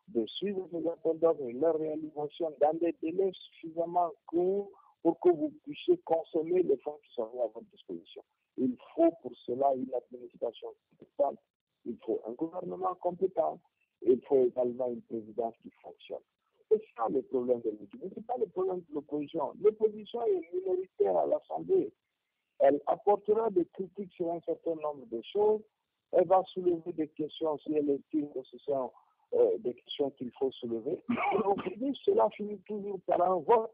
de suivre ces appels d'offres et leur réalisation dans des délais suffisamment courts pour que vous puissiez consommer les fonds qui sont mis à votre disposition. Il faut pour cela une administration compétente, il faut un gouvernement compétent, il faut également une présidence qui fonctionne. C'est ça le problème de l'Église. Ce n'est pas le problème de l'opposition. L'opposition est minoritaire à l'Assemblée. Elle apportera des critiques sur un certain nombre de choses. Elle va soulever des questions si elle estime que ce sont des questions qu'il faut soulever. Et au final, cela finit toujours par un vote.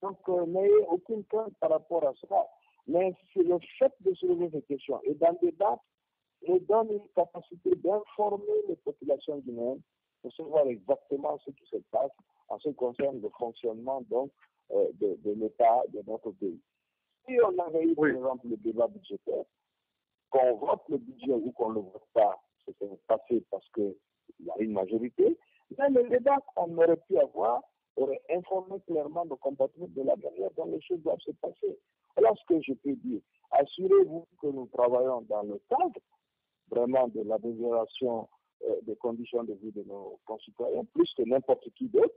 Donc, n'ayez aucune crainte par rapport à cela. Mais c'est le fait de soulever des questions et d'en débattre nous donne une capacité d'informer les populations guinéennes pour savoir exactement ce qui se passe en ce qui concerne le fonctionnement donc, de l'État de notre pays. Si on avait eu, par exemple, le débat budgétaire, qu'on vote le budget ou qu'on ne le vote pas, c'est passé parce qu'il y a une majorité, mais le débat qu'on aurait pu avoir aurait informé clairement nos compatriotes de la manière dont les choses doivent se passer. Voilà ce que je peux dire. Assurez-vous que nous travaillons dans le cadre vraiment de l'amélioration des conditions de vie de nos concitoyens, plus que n'importe qui d'autre,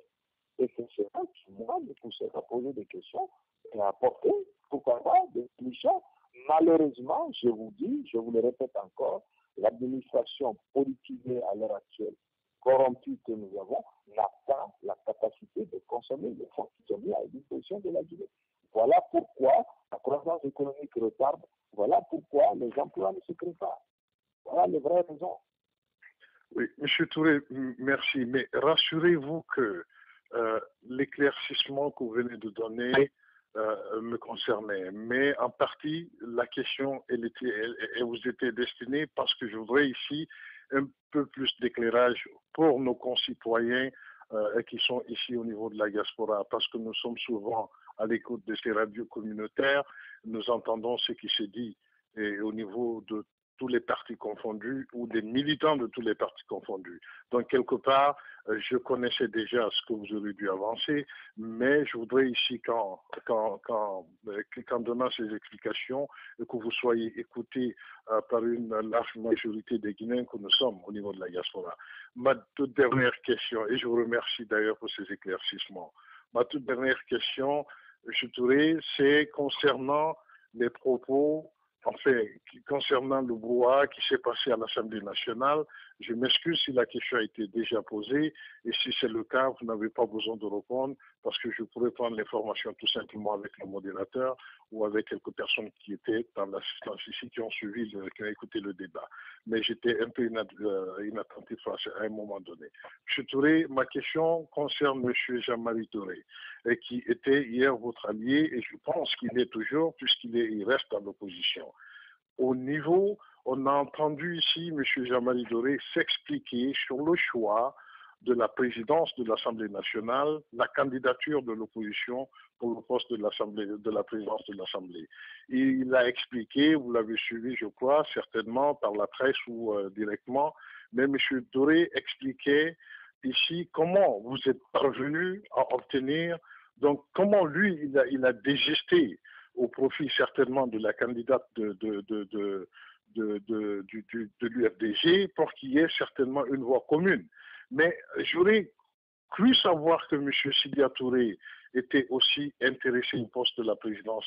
et que c'est ça qui, moi, me poussera à poser des questions et à apporter, pourquoi pas, des solutions. Malheureusement, je vous dis, je vous le répète encore, l'administration politisée à l'heure actuelle, corrompue que nous avons, n'a pas la capacité de consommer les fonds qui sont mis à disposition de la Guinée. Voilà pourquoi la croissance économique retarde, voilà pourquoi les emplois ne se créent pas. Voilà les vraies raisons. Oui, M. Touré, merci. Mais rassurez-vous que l'éclaircissement que vous venez de donner me concernait. Mais en partie, la question, elle vous était destinée parce que je voudrais ici un peu plus d'éclairage pour nos concitoyens qui sont ici au niveau de la diaspora, parce que nous sommes souvent à l'écoute de ces radios communautaires, nous entendons ce qui se dit et au niveau de tous les partis confondus ou des militants de tous les partis confondus. Donc, quelque part, je connaissais déjà ce que vous aurez dû avancer, mais je voudrais ici qu'en donnant ces explications, que vous soyez écoutés par une large majorité des Guinéens que nous sommes au niveau de la diaspora. Ma toute dernière question, et je vous remercie d'ailleurs pour ces éclaircissements, ma toute dernière question, M. Touré, c'est concernant les propos concernant le brouhaha qui s'est passé à l'Assemblée nationale. Je m'excuse si la question a été déjà posée et si c'est le cas, vous n'avez pas besoin de répondre parce que je pourrais prendre l'information tout simplement avec le modérateur ou avec quelques personnes qui étaient dans l'assistance ici, qui ont suivi, qui ont écouté le débat. Mais j'étais un peu inattentif à un moment donné. M. Touré, ma question concerne M. Jean-Marie Touré, qui était hier votre allié et je pense qu'il est toujours, puisqu'il reste dans l'opposition. Au niveau, on a entendu ici M. Jean-Marie Touré s'expliquer sur le choix de la présidence de l'Assemblée nationale, la candidature de l'opposition pour le poste de la présidence de l'Assemblée. Il a expliqué, vous l'avez suivi, je crois, certainement par la presse ou directement, mais M. Touré expliquait ici comment vous êtes parvenu à obtenir, donc comment lui, il a désisté au profit certainement de la candidate de l'UFDG pour qu'il y ait certainement une voix commune. Mais j'aurais cru savoir que M. Sidia Touré était aussi intéressé au poste de la présidence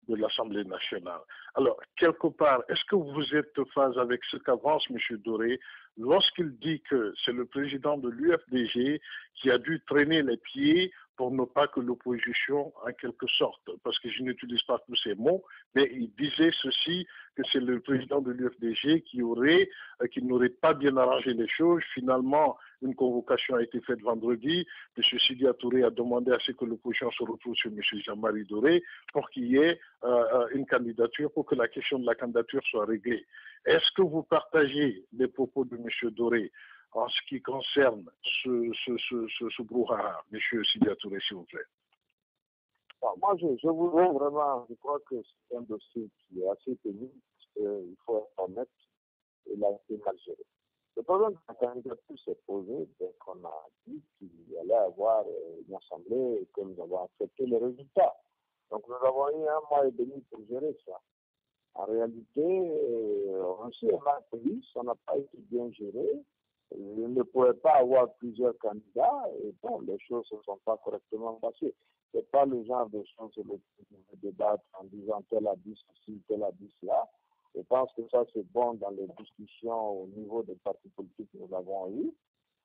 de l'Assemblée nationale. Alors, quelque part, est-ce que vous êtes en phase avec ce qu'avance M. Touré lorsqu'il dit que c'est le président de l'UFDG qui a dû traîner les pieds pour ne pas que l'opposition, en quelque sorte, parce que je n'utilise pas tous ces mots, mais il disait ceci, que c'est le président de l'UFDG qui n'aurait pas bien arrangé les choses. Finalement, une convocation a été faite vendredi. M. Sidia Touré a demandé à ce que l'opposition se retrouve sur M. Jean-Marie Touré pour qu'il y ait une candidature, pour que la question de la candidature soit réglée. Est-ce que vous partagez les propos de M. Touré en ce qui concerne ce brouhaha, M. Sidia Touré, s'il vous plaît? Moi, je voudrais vraiment, je crois que c'est un dossier qui est assez pénible, parce qu'il faut être honnête, il a été mal géré. Le problème de la candidature s'est posé dès qu'on a dit qu'il allait avoir une assemblée et que nous avons accepté les résultats. Donc, nous avons eu 1 mois et demi pour gérer ça. En réalité, on s'est mal pris, ça n'a pas été bien géré. Il ne pouvait pas avoir plusieurs candidats et bon, les choses ne se sont pas correctement passées. Ce n'est pas le genre de choses sur lesquelles on va débattre en disant tel a dit ceci, tel a dit cela. Je pense que ça c'est bon dans les discussions au niveau des partis politiques que nous avons eues.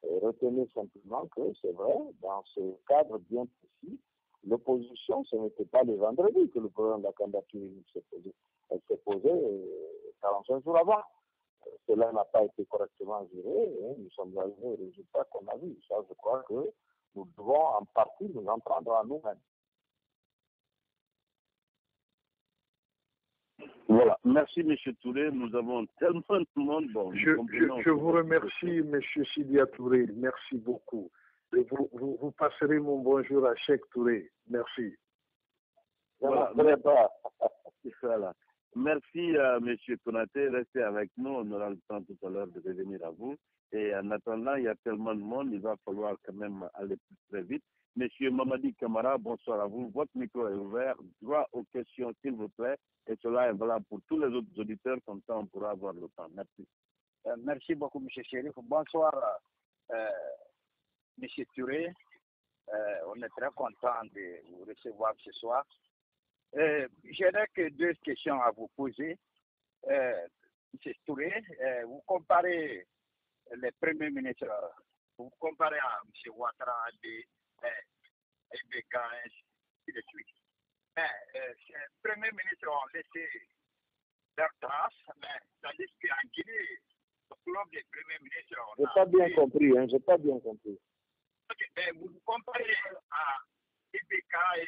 Et retenez simplement que c'est vrai, dans ce cadre bien précis, l'opposition, ce n'était pas le vendredi que le problème de la candidature unique s'est posé. Elle s'est posée 45 jours avant. Cela n'a pas été correctement géré et nous sommes arrivés au résultat qu'on a vu. Ça, je crois que nous devons en partie nous en prendre à nous-mêmes. Voilà. Merci, M. Touré. Nous avons tellement de monde. Bon, je vous remercie, M. Sidia Touré. Merci beaucoup. Et vous passerez mon bonjour à Cheikh Touré. Merci. Voilà. Voilà. Merci, M. Konaté. Restez avec nous. On aura le temps tout à l'heure de revenir à vous. Et en attendant, il y a tellement de monde, il va falloir quand même aller plus très vite. Monsieur Mamadi Kamara, bonsoir à vous. Votre micro est ouvert. Droit aux questions, s'il vous plaît. Et cela est valable pour tous les autres auditeurs. Comme ça, on pourra avoir le temps. Merci. Merci beaucoup, M. Chérif. Bonsoir, M. Touré. On est très content de vous recevoir ce soir. Je n'ai que deux questions à vous poser. M. Touré, vous comparez les premiers ministres, vous comparez à M. Ouattara, Ibeka, ainsi de suite. Mais ces premiers ministres ont laissé leurs traces, mais tandis qu'en Guinée, le club des premiers ministres... Je n'ai pas bien compris, hein, je n'ai pas bien compris. Ok, mais vous comparez à Ibeka et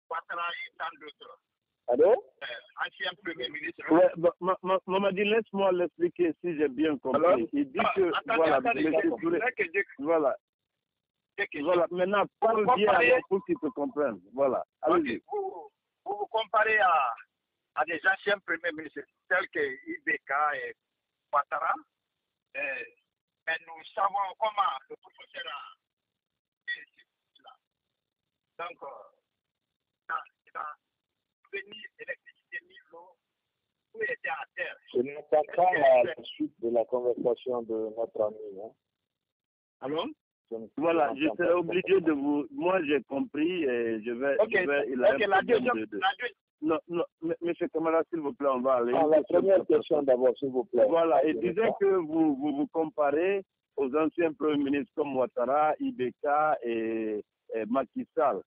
Ouattara et tant d'autres. Allô? Ancien premier ministre. Ouais, Mamadi, laisse-moi l'expliquer si j'ai bien compris. Alors, il dit que, voilà, voilà, maintenant, parle bien pour qu'ils te comprennent. Voilà. Okay. Vous comparez à des anciens premiers ministres tels que Ibeka et Ouattara, mais nous savons comment le professeur a fait cela. Donc, dans venir électricité, ni l'eau, tout était à terre. Je n'entends pas la suite de la conversation de notre ami. Hein. Alors? Voilà, je serai obligé de vous... Moi, j'ai compris et je vais... la deuxième... Non, monsieur Kamara, s'il vous plaît, on va aller... la première question d'abord, s'il vous plaît. Voilà, il disait que vous comparez aux anciens premiers ministres comme Ouattara, Ibeka et Macky Sall,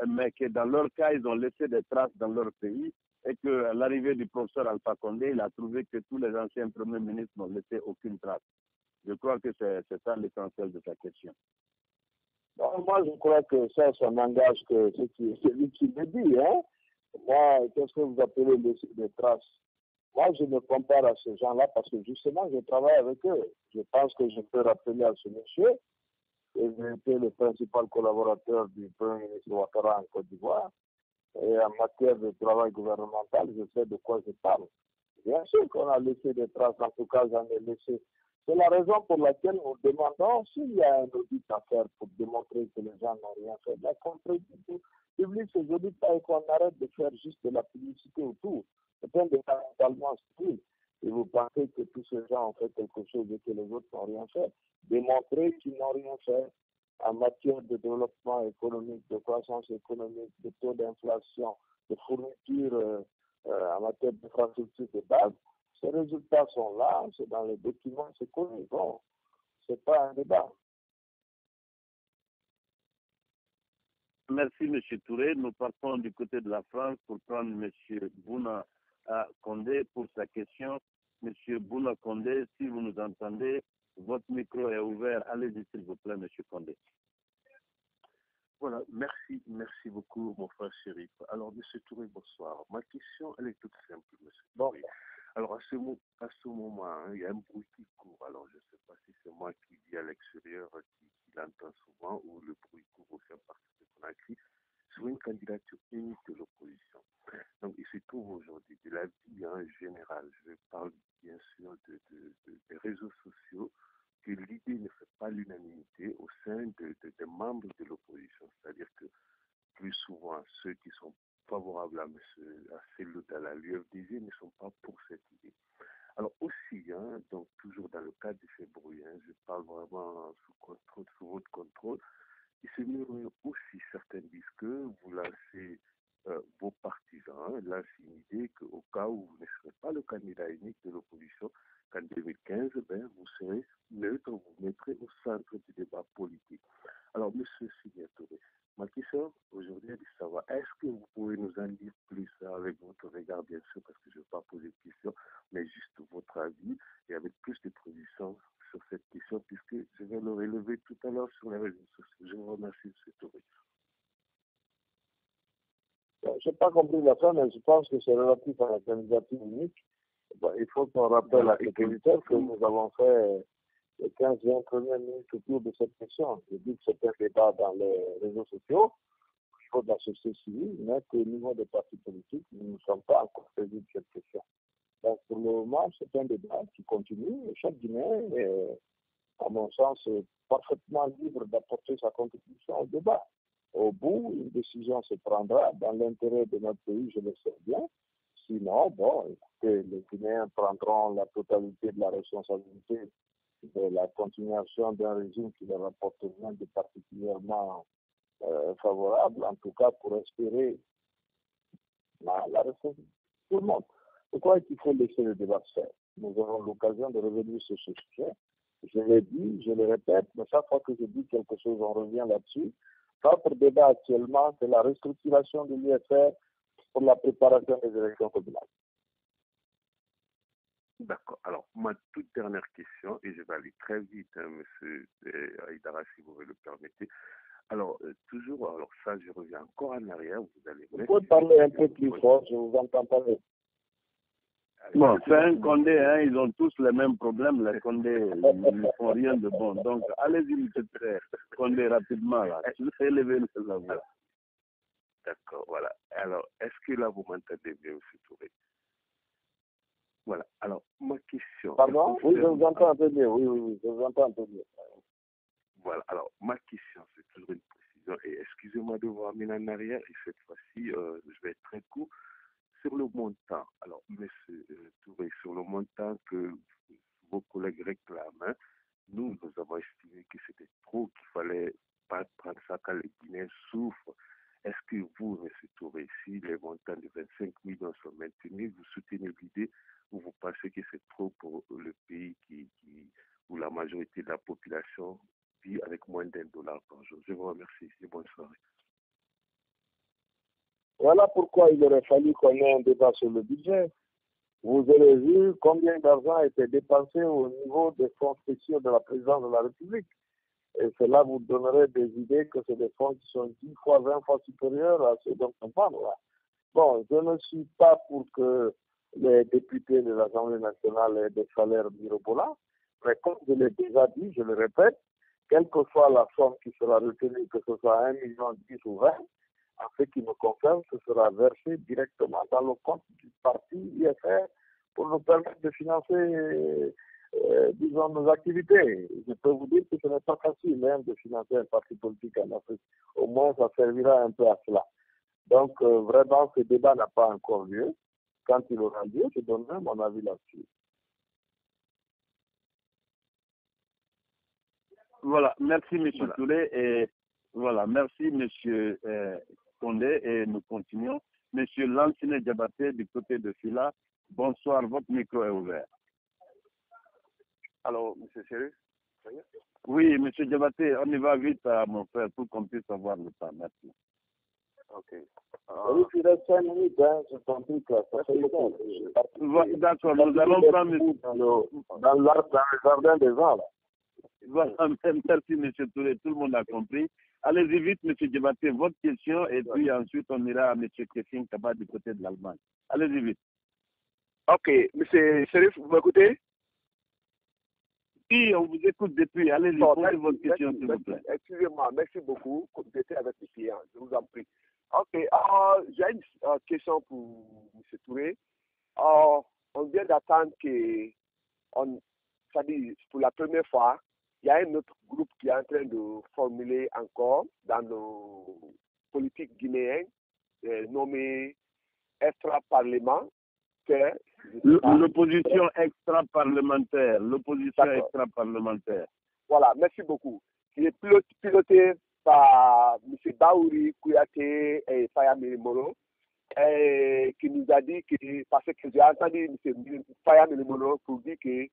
mais que dans leur cas, ils ont laissé des traces dans leur pays et qu'à l'arrivée du professeur Alpha Condé, il a trouvé que tous les anciens premiers ministres n'ont laissé aucune trace. Je crois que c'est ça l'essentiel de sa question. Non, moi, je crois que ça n'engage que celui qui me dit. Hein? Moi, qu'est-ce que vous appelez laisser des traces? Moi, je me compare à ces gens-là parce que justement, je travaille avec eux. Je pense que je peux rappeler à ce monsieur que j'ai été le principal collaborateur du Premier ministre Ouattara en Côte d'Ivoire. Et en matière de travail gouvernemental, je sais de quoi je parle. Bien sûr qu'on a laissé des traces, en tout cas, j'en ai laissé. C'est la raison pour laquelle nous demandons s'il y a un audit à faire pour démontrer que les gens n'ont rien fait. La contre-public ces audits et qu'on arrête de faire juste de la publicité autour. C'est un débat totalement stupide. Et vous pensez que tous ces gens ont fait quelque chose et que les autres n'ont rien fait. Démontrer qu'ils n'ont rien fait en matière de développement économique, de croissance économique, de taux d'inflation, de fourniture en matière d'infrastructure de base. Ces résultats sont là, c'est dans les documents, c'est connu. Bon, c'est pas un débat. Merci, M. Touré. Nous partons du côté de la France pour prendre M. Bouna Condé pour sa question. M. Bouna Condé, si vous nous entendez, votre micro est ouvert. Allez-y, s'il vous plaît, M. Condé. Voilà, merci beaucoup, mon frère Chérif. Alors, M. Touré, bonsoir. Ma question, elle est toute simple, M. Touré. Alors, à ce moment, hein, il y a un bruit qui court. Alors, je ne sais pas si c'est moi qui vis à l'extérieur, qui l'entend souvent, ou le bruit court aussi en partie de qu'on a écrit, sur une candidature unique de l'opposition. Donc, il se trouve aujourd'hui de la vie en général. Je parle bien sûr des réseaux sociaux, que l'idée ne fait pas l'unanimité au sein des membres de l'opposition. C'est-à-dire que plus souvent, ceux qui sont favorables à Cellou Dalein, l'UFDG, ne sont pas pour cette idée. Alors aussi, hein, donc toujours dans le cadre de ces bruits, hein, je parle vraiment sous votre contrôle, il se murmure aussi, certains disent que vous lancez vos partisans, lancez une idée qu'au cas où vous ne serez pas le candidat unique de l'opposition, qu'en 2015, vous serez neutre, vous mettrez au centre du débat politique. Alors, M. Sidya Touré, ma question aujourd'hui est de savoir, est-ce que vous pouvez nous en dire plus avec votre regard, bien sûr, parce que je ne vais pas poser de questions, mais juste votre avis et avec plus de précision sur cette question, puisque je vais le relever tout à l'heure sur les réseaux sociaux. Je vous remercie, M. Touré. Je n'ai pas compris la fin, mais je pense que c'est relatif à la candidature unique. Il faut qu'on rappelle à cet auditeur que nous avons fait les 15-20 premières minutes autour de cette question. Je dis que c'est un débat dans les réseaux sociaux, au niveau de la société civile, mais qu'au niveau des partis politiques, nous ne sommes pas encore saisis de cette question. Donc pour le moment, c'est un débat qui continue. Chaque Guinéen est, à mon sens, parfaitement libre d'apporter sa contribution au débat. Au bout, une décision se prendra dans l'intérêt de notre pays, je le sais bien. Sinon, bon, écoutez, les Guinéens prendront la totalité de la responsabilité de la continuation d'un régime qui leur apporte rien de particulièrement favorable, en tout cas pour espérer la responsabilité de tout le monde. Je crois qu'il faut laisser le débat se faire. Nous aurons l'occasion de revenir sur ce sujet. Je l'ai dit, je le répète, mais chaque fois que je dis quelque chose, on revient là-dessus. Notre débat actuellement, c'est la restructuration de l'IFR pour la préparation des élections communales. D'accord. Alors, ma toute dernière question, et je vais aller très vite, M. Aïdara, si vous le permettez. Alors, toujours, alors ça, je reviens encore en arrière. Vous pouvez parler un peu plus fort, je vous entends parler. Bon, c'est un Condé, hein, ils ont tous les mêmes problèmes, les Condés, ils ne font rien de bon. Donc, allez-y, M. Condé, rapidement, là. Élevez la voix. D'accord, voilà. Alors, est-ce que là, vous m'entendez bien, M. Touré? Voilà. Alors, ma question... Pardon? Oui, je vous entends un peu bien. Oui, je vous entends un peu bien. Voilà. Alors, ma question, c'est toujours une précision. Et excusez-moi de vous ramener en arrière. Et cette fois-ci, je vais être très court. Sur le montant, alors, M. Touré, sur le montant que vos collègues réclament, nous avons estimé que c'était trop, qu'il fallait pas prendre ça quand les Guinéens souffrent. Est-ce que vous, M. Touré, si les montants de 25 millions sont maintenus, vous soutenez l'idée ou vous pensez que c'est trop pour le pays où la majorité de la population vit avec moins d'$1 par jour? Je vous remercie et bonne soirée. Voilà pourquoi il aurait fallu qu'on ait un débat sur le budget. Vous avez vu combien d'argent a été dépensé au niveau des fonds spéciaux de la présidence de la République. Et cela vous donnerait des idées que c'est des fonds qui sont 10 fois, 20 fois supérieurs à ceux dont on parle. Bon, je ne suis pas pour que les députés de l'Assemblée nationale aient des salaires mirobolants, mais comme je l'ai déjà dit, je le répète, quelle que soit la somme qui sera retenue, que ce soit 1 million, 10 ou 20, en ce qui me concerne, ce sera versé directement dans le compte du parti IFR pour nous permettre de financer, disons, nos activités. Je peux vous dire que ce n'est pas facile même de financer un parti politique en Afrique. Au moins, ça servira un peu à cela. Donc, vraiment, ce débat n'a pas encore lieu. Quand il aura lieu, je donnerai mon avis là-dessus. Voilà, merci M. Touré et voilà, merci M. Condé et nous continuons. M. Lansine Diabaté du côté de Fila, bonsoir, votre micro est ouvert. Alors, M. Chérif? Oui, M. Diabaté, on y va vite, mon frère, pour qu'on puisse avoir le temps. Merci. Ok. Oui, il reste 5 minutes, hein, je t'en prie, ça fait longtemps. D'accord, nous allons prendre... Dans le jardin des gens, là. Voilà, merci M. Touré, tout le monde a compris. Allez-y vite, M. Diabaté, votre question, et puis ensuite on ira à M. Kessing Kaba du côté de l'Allemagne. Allez-y vite. Ok, M. Chérif, vous m'écoutez? Oui, on vous écoute depuis. Allez-y, posez votre question, s'il vous plaît. Excusez-moi, merci beaucoup. J'étais avec les clients, je vous en prie. Ok, j'ai une question pour M. Touré. On vient d'attendre que, c'est-à-dire pour la première fois, il y a un autre groupe qui est en train de formuler encore dans nos politiques guinéennes, nommé extra-parlement. L'opposition extra-parlementaire. Voilà, merci beaucoup. Qui est piloté par M. Baouri Kouyaté et Faya Milimoro, qui nous a dit que, parce que j'ai entendu M. Faya Milimoro pour dire que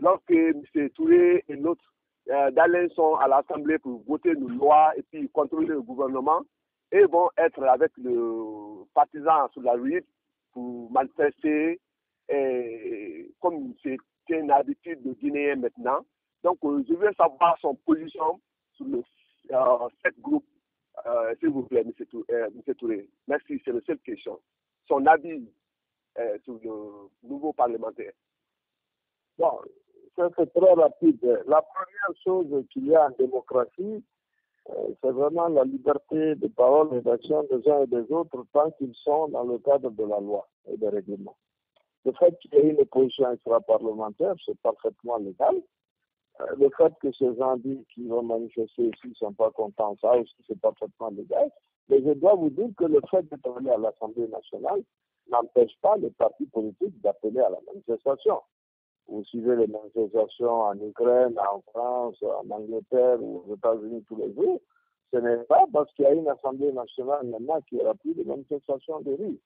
lorsque M. Touré et l'autre d'Alain sont à l'Assemblée pour voter nos lois et puis contrôler le gouvernement, et vont être avec le partisan sur la rue pour manifester comme c'est une habitude de Guinéens maintenant. Donc, je veux savoir son position sur cette groupe, s'il vous plaît, M. Touré. Merci, c'est la seule question. Son avis sur le nouveau parlementaire. Bon, c'est très rapide. La première chose qu'il y a en démocratie, c'est vraiment la liberté de parole et d'action des uns et des autres tant qu'ils sont dans le cadre de la loi et des règlements. Le fait qu'il y ait une opposition extra-parlementaire, c'est parfaitement légal. Le fait que ces gens disent qu'ils vont manifester ici ne sont pas contents, ça aussi c'est parfaitement légal. Mais je dois vous dire que le fait d'être allé à l'Assemblée nationale n'empêche pas les partis politiques d'appeler à la manifestation. Vous suivez les manifestations en Ukraine, en France, en Angleterre ou aux États-Unis tous les jours. Ce n'est pas parce qu'il y a une Assemblée nationale maintenant qu'il n'y aura plus de manifestations de rue.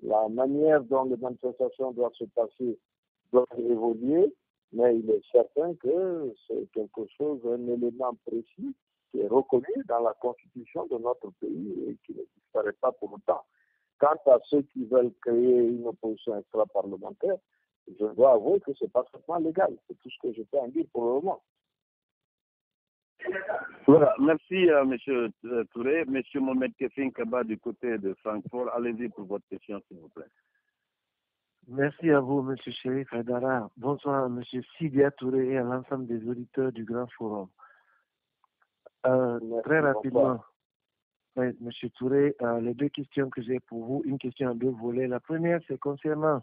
La manière dont les manifestations doivent se passer doit évoluer, mais il est certain que c'est quelque chose, un élément précis qui est reconnu dans la constitution de notre pays et qui ne disparaît pas pour autant. Quant à ceux qui veulent créer une opposition extra-parlementaire, je dois avouer que c'est parfaitement légal. C'est tout ce que je peux en dire pour le moment. Voilà, merci à M. Touré. M. Mohamed Kefin Kaba du côté de Francfort, allez-y pour votre question, s'il vous plaît. Merci à vous, M. Chérif Haïdara. Bonsoir à M. Sidia Touré et à l'ensemble des auditeurs du Grand Forum. Très rapidement, oui, M. Touré, les deux questions que j'ai pour vous, une question en deux volets. La première, c'est concernant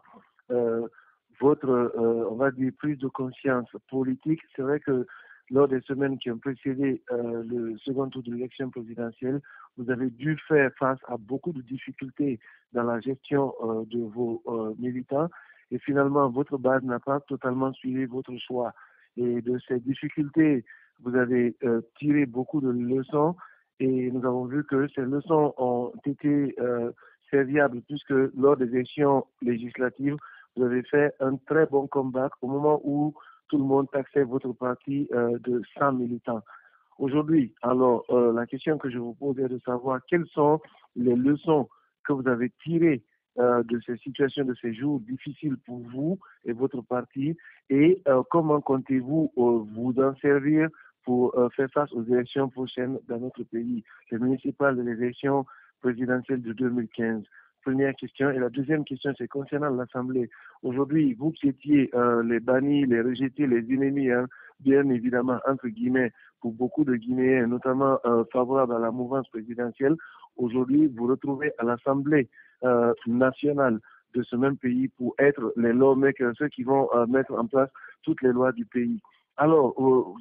votre, on va dire, prise de conscience politique. C'est vrai que lors des semaines qui ont précédé le second tour de l'élection présidentielle, vous avez dû faire face à beaucoup de difficultés dans la gestion de vos militants et finalement votre base n'a pas totalement suivi votre choix. Et de ces difficultés, vous avez tiré beaucoup de leçons et nous avons vu que ces leçons ont été serviables puisque lors des élections législatives, vous avez fait un très bon comeback au moment où tout le monde taxait votre parti de 100 militants. Aujourd'hui, alors, la question que je vous pose est de savoir quelles sont les leçons que vous avez tirées de ces situations, de ces jours difficiles pour vous et votre parti, et comment comptez-vous vous en servir pour faire face aux élections prochaines dans notre pays, les municipales et les élections présidentielles de 2015. Première question. Et la deuxième question, c'est concernant l'Assemblée. Aujourd'hui, vous qui étiez les bannis, les rejetés, les ennemis, hein, bien évidemment, entre guillemets, pour beaucoup de Guinéens, notamment favorables à la mouvance présidentielle, aujourd'hui, vous retrouvez à l'Assemblée nationale de ce même pays pour être les lawmakers, ceux qui vont mettre en place toutes les lois du pays. Alors,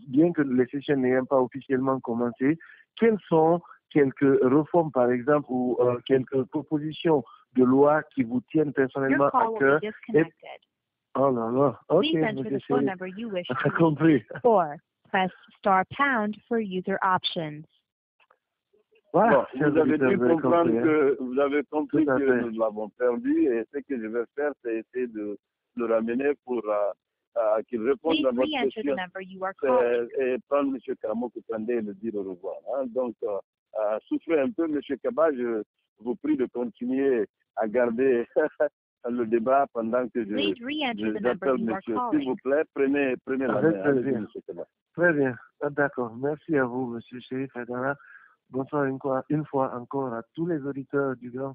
bien que les sessions n'aient pas officiellement commencé, quelles sont quelques réformes, par exemple, ou quelques propositions de loi qui vous tiennent personnellement à cœur? Oh là là, ok, j'ai compris. Press star pound for user options. Voilà, bon, vous avez dû comprendre que vous avez compris que nous l'avons perdu et ce que je vais faire, c'est essayer de le ramener pour qu'il réponde à votre question et prendre M. Kamo Koukandé et le dire au revoir. Hein. Donc, souffrez un peu, M. Kaba, je vous prie de continuer à garder le débat pendant que j'appelle monsieur. S'il vous plaît, prenez la main, M. Kaba. Très bien, d'accord. Merci à vous, M. Chérif Haïdara. Bonsoir une fois encore à tous les auditeurs du Grand